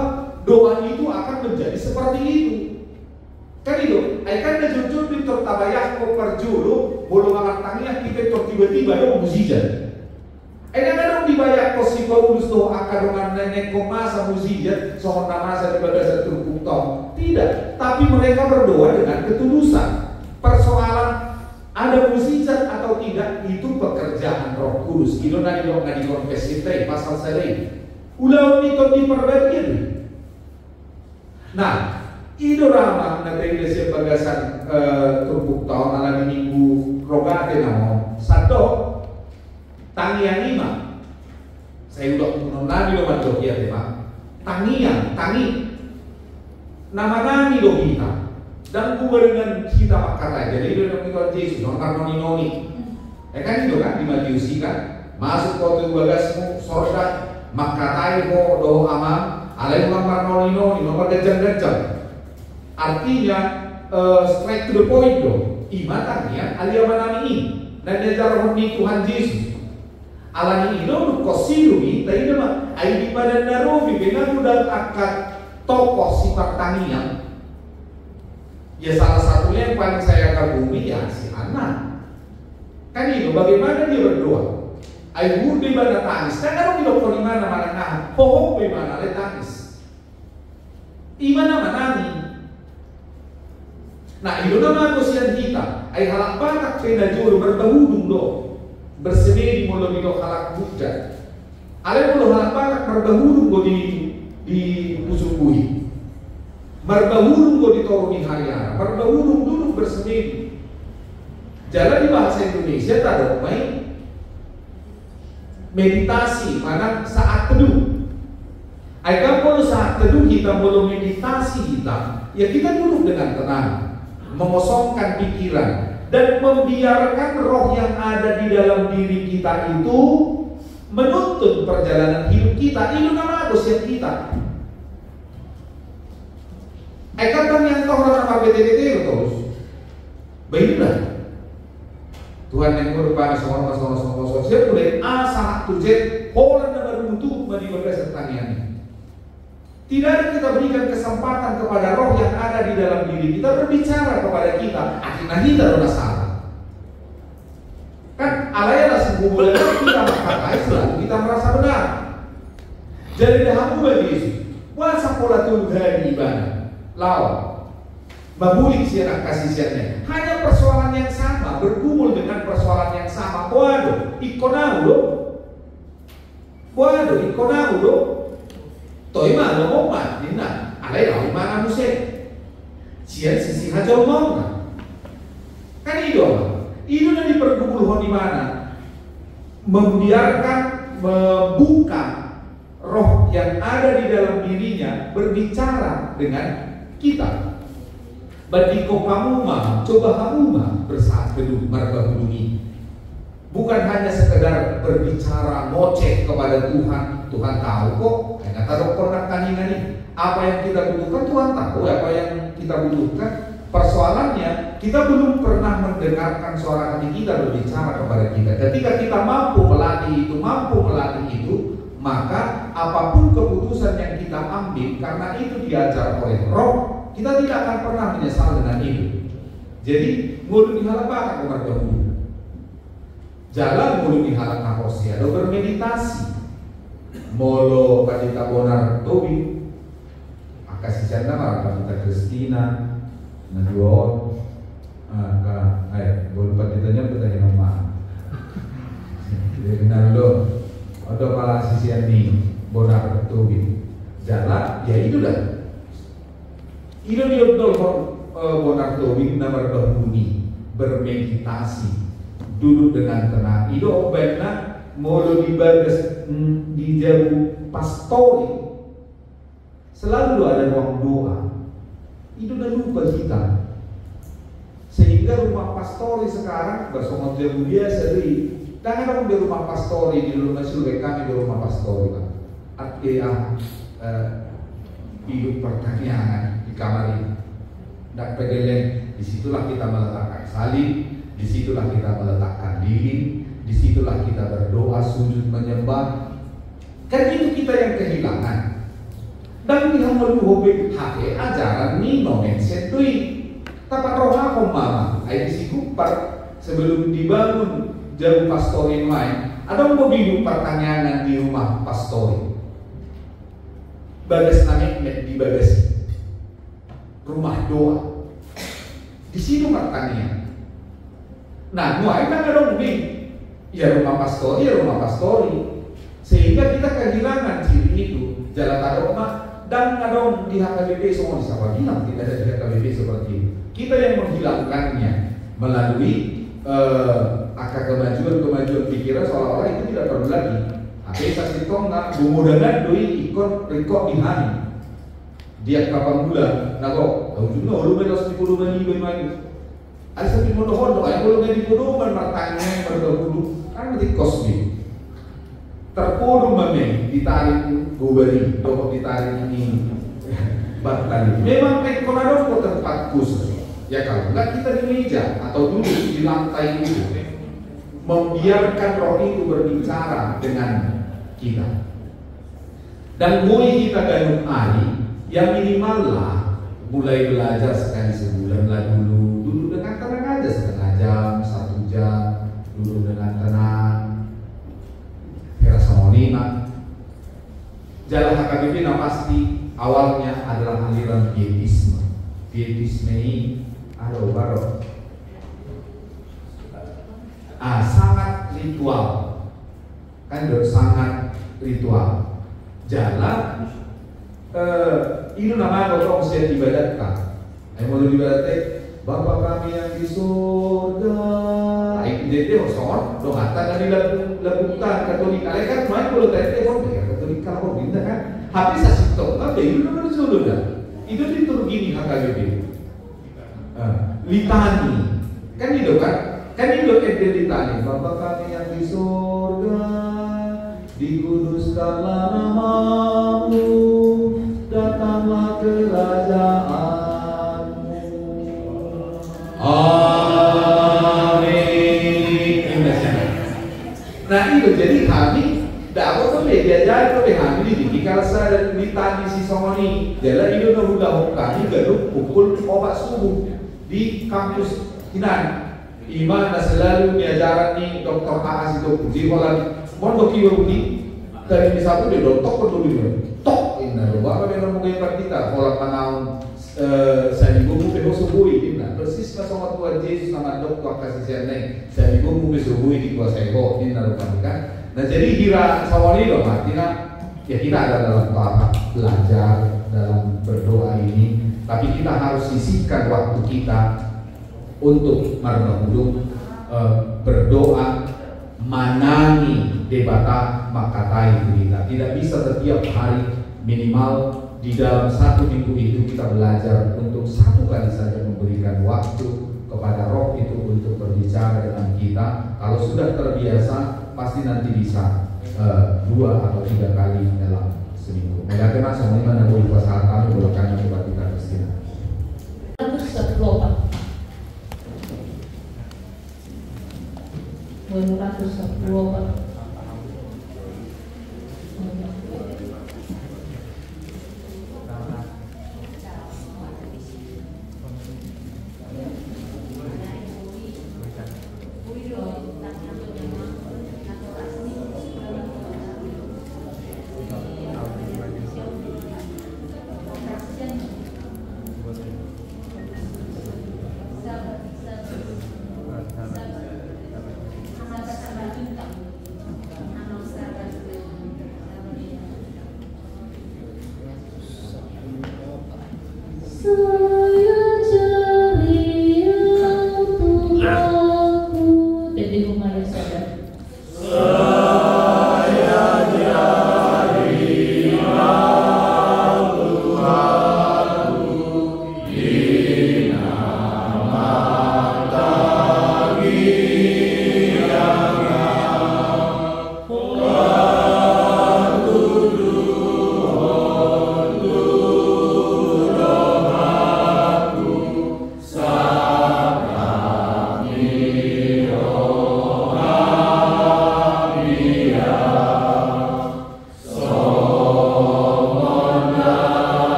doa itu akan menjadi seperti itu. Kan itu, akan jujur pintu tabayah ko perjuru, bolong amat tangnya kita tiba-tiba dong muzijat. Kadang dibayar ko si Paulus doa akan dengan nenek komasa muzijat, soal namasa di bagasan turkuk tong. Tidak, tapi mereka berdoa dengan ketulusan. Persoalan ada muzijat atau tidak itu pekerjaan Roh Kudus. Itu nanti dong nggak dikonfesifai pasal sering. Ulau nito di perbaikan. Nah, itu ramah na iglesia bagasan tumpuk tahun ala di minggu rogate namo. Satu tangian lima. Saya udah kuno lagi lo mandok ya tema. Tangian, tangi. Nama nani lo kita. Dan gua dengan kita makata. Jadi itu nama Tuhan Yesus. Nonton noni. Kan itu kan di Matius kan. Masuk kau tu bagasmu sorga. Makatai mo do amam. Alai nomor noni, nomor gajang-gajang. Artinya straight to the point do. Imatannya aliamanami ini. Dan dia rohani Tuhan Yesus. Alani ino kosilumi tadi nama ai di badan darofi dengan udah akad tokoh sifat tangian. Ya salah satunya yang paling saya kagumi ya si Ana. Kan itu bagaimana dia berdoa. Ai di badan tangis. Kan kalau di dokter di mana nah, pohon di mana le tangis. Imana manani. Nah, itu nama kosian kita. Ai halak batak pena juru berbahudung do. Bersemedi mulu di halak Buddha. Ale mulu halak batak berbahudung go di musuh-musuh. Berbahudung go di toruni hariana. Berbahudung dulu bersemedi. Jalan di bahasa Indonesia tak ada main meditasi mana saat teduh. Agar kalau saat teduh kita belum meditasi kita, ya kita duduk dengan tenang, mengosongkan pikiran dan membiarkan roh yang ada di dalam diri kita itu menuntun perjalanan hidup kita. Itu nama kosian kita. Agar yang tahu nama BTT terus, baiklah. Tuhan yang berubah semua saya boleh A sama 7 orang yang beruntung bagi berkasih pertanian. Tidak ada kita berikan kesempatan kepada roh yang ada di dalam diri kita berbicara kepada kita. Akhirnya kita ada salah. Kan alailah sehubungan kita makakai selalu kita merasa benar. Jadi dah bagi Yesus. Puasa pola Tuhan ibadah. Lawan. Babulik siaran kasih siarnya. Hanya persoalan yang sama, bergumul dengan persoalan yang sama. Waduh, ikonau lo. Waduh, ikonau lo. Toi mana mau mati nah, alai lau mana musik. Sian sisi hajau mau nah. Kan itu nanti pergumul di mana? Membiarkan membuka roh yang ada di dalam dirinya berbicara dengan kita. Badiko kamu mah, coba kamu mah bersaat teduh berbahudungi. Bukan hanya sekedar berbicara ngoceh kepada Tuhan. Tuhan tahu kok. Hanya taruh konak kaningan ini. Apa yang kita butuhkan Tuhan tahu. Apa yang kita butuhkan. Persoalannya kita belum pernah mendengarkan suara hati kita berbicara kepada kita. Ketika kita mampu melatih itu, maka apapun keputusan yang kita ambil karena itu diajar oleh Roh, kita tidak akan pernah menyesal dengan itu. Jadi mulu di halak bakal kepada dahulu. Jalan mulu di halak nakosia atau bermeditasi. Molo kadita bonar tobi. Akasih canda marah kadita Kristina. Naduon. Boleh paditanya bertanya nama. Jadi nalo. Ada malah sisian nih bonar tobi. Jalan ya itu dah. Ino diodol bonar tobi nama berbunyi, bermeditasi, duduk dengan tenang. Ino obatnya molo dibagas di jauh pastori. Selalu ada ruang doa. Itu udah lupa kita. Sehingga rumah pastori sekarang bersama jauh biasa di. Jangan di rumah pastori di rumah sulwe kami di rumah pastori kan. Hidup pertanian di kamar ini. Dan pegeleng, disitulah kita meletakkan salib, disitulah kita meletakkan lilin, disitulah kita berdoa, sujud, menyembah. Kan itu kita yang kehilangan. Dan kita meluhobi hake ajaran ni nomen setui. Tapak roh aku mama, ay disikupar sebelum dibangun jauh pastori lain. Ada mau hidup pertanyaan di rumah pastori. Bagas nangit di bagas rumah doa. Di situ pertanian. Nah, mulai kan ada ya rumah pastori, Sehingga kita kehilangan ciri itu. Dan kadang di HKBP semua siapa bilang tidak ada di HKBP seperti itu. Kita yang menghilangkannya melalui akar kemajuan pikiran seolah-olah itu tidak perlu lagi. Apa saksi tonga bumudangan doi ikon rekod di hari. Dia kapan bulan, nago, ujungnya lu belas di puluh bani bani. Ada satu modoh ayah kalau di puluh bermatangnya berdahulu kan nanti kosbi. Terpuluh memang ditarik guberi, dokter ditarik ini batali. Memang ekonado kok tempat khusus. Ya kalau enggak kita di meja atau duduk di lantai itu membiarkan roh itu berbicara dengan kita. Dan mulai kita ganung hari yang minimal lah mulai belajar sekali sebulan lah dulu dengan tenang aja setengah jam, 1 jam dulu dengan tenang. Herasamonina jalan HKBP pasti awalnya adalah aliran pietisme. Pietisme ini ada baru sangat ritual kan sangat ritual jalan ini namanya kalau mesti diibadatkan. Mau diibadatkan Bapa kami yang di surga. Itu son dong kata dari labutan Katolik. Kalian kan main kalau tadi kan Katolik kalau pindah kan habis asito. Tapi itu kan sudah. Itu liturgi HKBP. Litani. Kan itu ede litani. Bapa kami yang di surga, dikuduskanlah namamu, datanglah kerajaanmu. Amin. Nah itu jadi kami dapat tuh diajar tuh kami di kalau saya ditani si Somoni, jadi itu udah kami gaduh pukul 4 subuh di kampus Kinan. Iman selalu diajaran nih Dr. Aas itu di sekolah mondok Yahudi dari satu dia dokter dulu tok ini bapak memang mungkin kita kalau tahun saya ibu mungkin subuhi ini persis sama Tuhan Yesus nama dokter kasih saya saya ibu mungkin subuhi di kuasa ego ini narukan kan. Nah jadi kira sawali loh artinya ya kita ada dalam tahap belajar dalam berdoa ini, tapi kita harus sisihkan waktu kita untuk merdahulu berdoa manani debata makatai kita. Tidak bisa setiap hari, minimal di dalam 1 minggu itu kita belajar untuk 1 kali saja memberikan waktu kepada roh itu untuk berbicara dengan kita. Kalau sudah terbiasa pasti nanti bisa 2 atau 3 kali dalam seminggu. Bagaimana semuanya mana boleh kuasa kami boleh kami coba kita Kristina. 114. 214.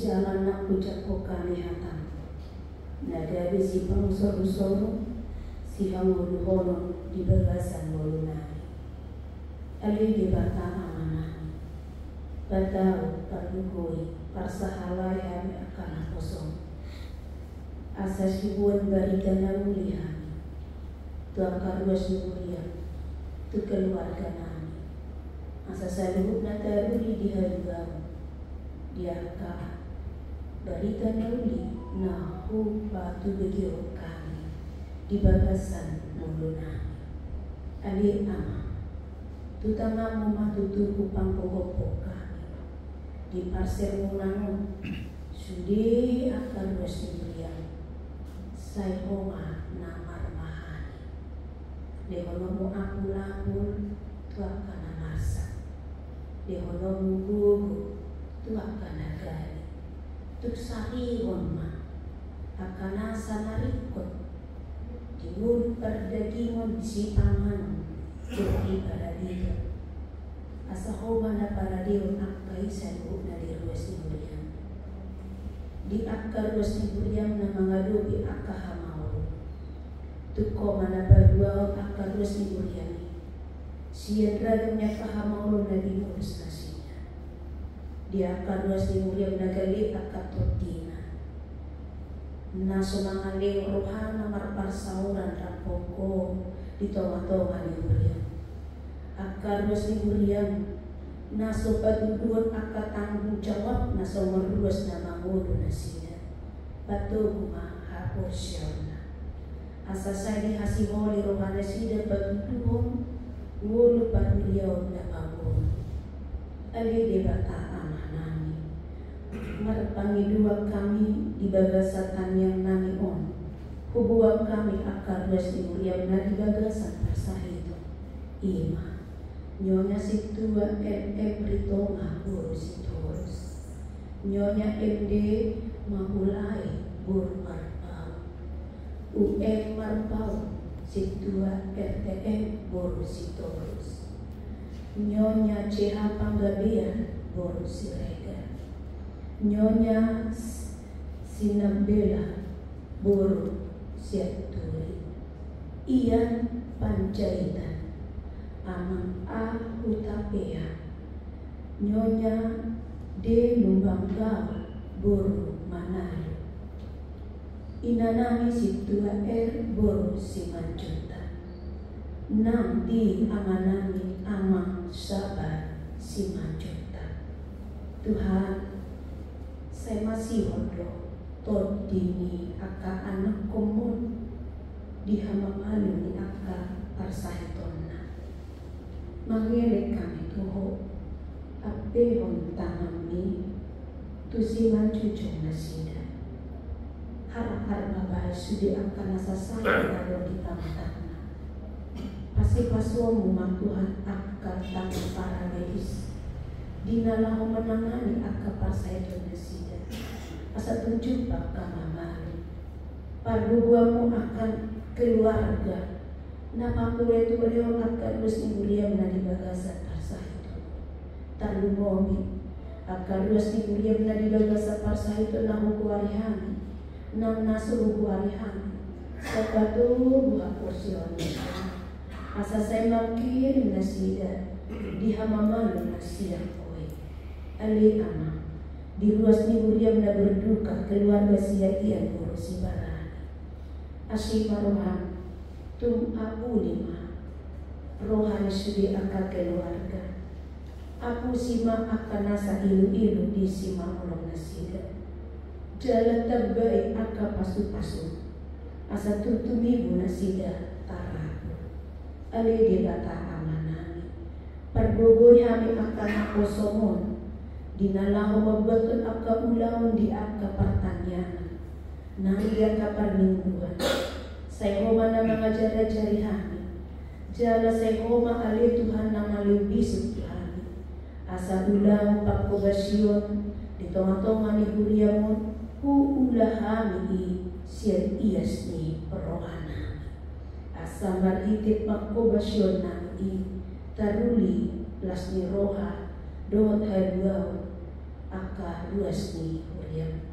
jalan nak ucap kami hatam. Nagari si pangsor-usor si hangul hono di bagasan molunari. Ali di bata amanah. Batau parlugoi parsahalai kami akan kosong. Asas hibuan barikan ulihan. Tuang karuas nulian. Tu keluarga nami. Asas saluhut nataruli di halibau. Dia ka barikan uli nahu batu begio kami di bagasan mulunani. Ali ama tutamamu matutuku pangkogopo kami di parsel munanu sudi akan wasimulian sai homa namar mahani dehonomu aku lapul tu akan marsa dehonomu gugu tu akan nagari tu sari honma akan asa narikot di mulut perdagingon si pangan jadi paradiro asa homa na paradiro akai salu na di ruas ni Buriam di akar ruas ni Buriam na mangalubi akahamao tuko mana berdua akar ruas ni Buriam siya dragamnya kahamao na di mulus nasinya di akar ruas ni Buriam nagali akatotina na sumangaling rohana marparsauran rapoko di tonga-tonga ni Buriam akar ruas ni Buriam na sopaduduan akar tanggung jawab na somaruas na mangulo na sila patugo mahapos siya na asasay ni hasiholi rohana sila paduduan ngulo paruliyaw na mangulo ali di bata amanami marpangiduwag kami di bagasan yang nami on hubuwag kami akar ruas ni Buriam na di bagasan pasahito ima nyonya situa Brito ngabur situs nyonya MD mahulai bur marpau marpau situa RTM bur situs nyonya CH Panggabean bur sirega nyonya Sinambela bur siaturi Ian Panjaitan amang utapea nyonya de Lumbanggau buru Manado inanami situa buru Simanjunta nam di amanami amang sabar Simanjunta Tuhan saya masih hondo tod dini aka anak komun di hamamalu ni aka parsahitonna mangirik kami tuho ape hon tanami tu siman cucung nasida harap-harap babay sudi akan nasasaya kalau di tamatana pasti pasuamu Tuhan akal tangan para medis dinalahu menangani akal pasaiton nasida asa tunjuk baka mamari paduguamu akan keluarga napapure tu beliau akan terus ni Buriam na di bagasan parsa itu talumomi akan terus ni Buriam na di bagasan parsa itu na hukuarihami nang nasu hukuarihami sepatu buah porsiyon asa saya makirim nasida di hamamalu nasida koi ali ama di ruas ni Buriam na berduka keluarga sia ian urusi barani asyik maruham tum aku lima rohani sudi akal keluarga aku sima akan nasa ilu-ilu di sima ulong nasida jalan terbaik akal pasu-pasu asa tutumibu nasida taraku ali di bata amanani perbogoy hami akan ako somon dinalaho mabatun akal ulaun di akal pertanyaan nari akal permingguan saya homa na mga jari-jari jala saya homa ali Tuhan na malibisip Tuhan asa ulang pagkobasyon di tonga-tonga ni Buriam ku ulahami siya iyas ni rohana asa maritit pagkobasyon nami taruli plus ni roha doot haduaw aka luas ni Uriam.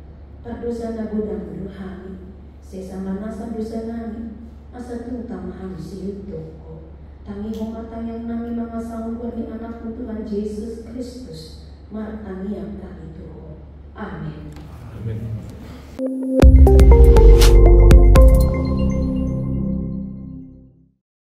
Padosa na budang beruhani, sesama nasa dosa nami, asa tungtang hamsi yutoko. Tangi homatang yang nami mga sangguan ni anak Tuhan Yesus Kristus, martangi yang kami Tuhan. Amin. Amin.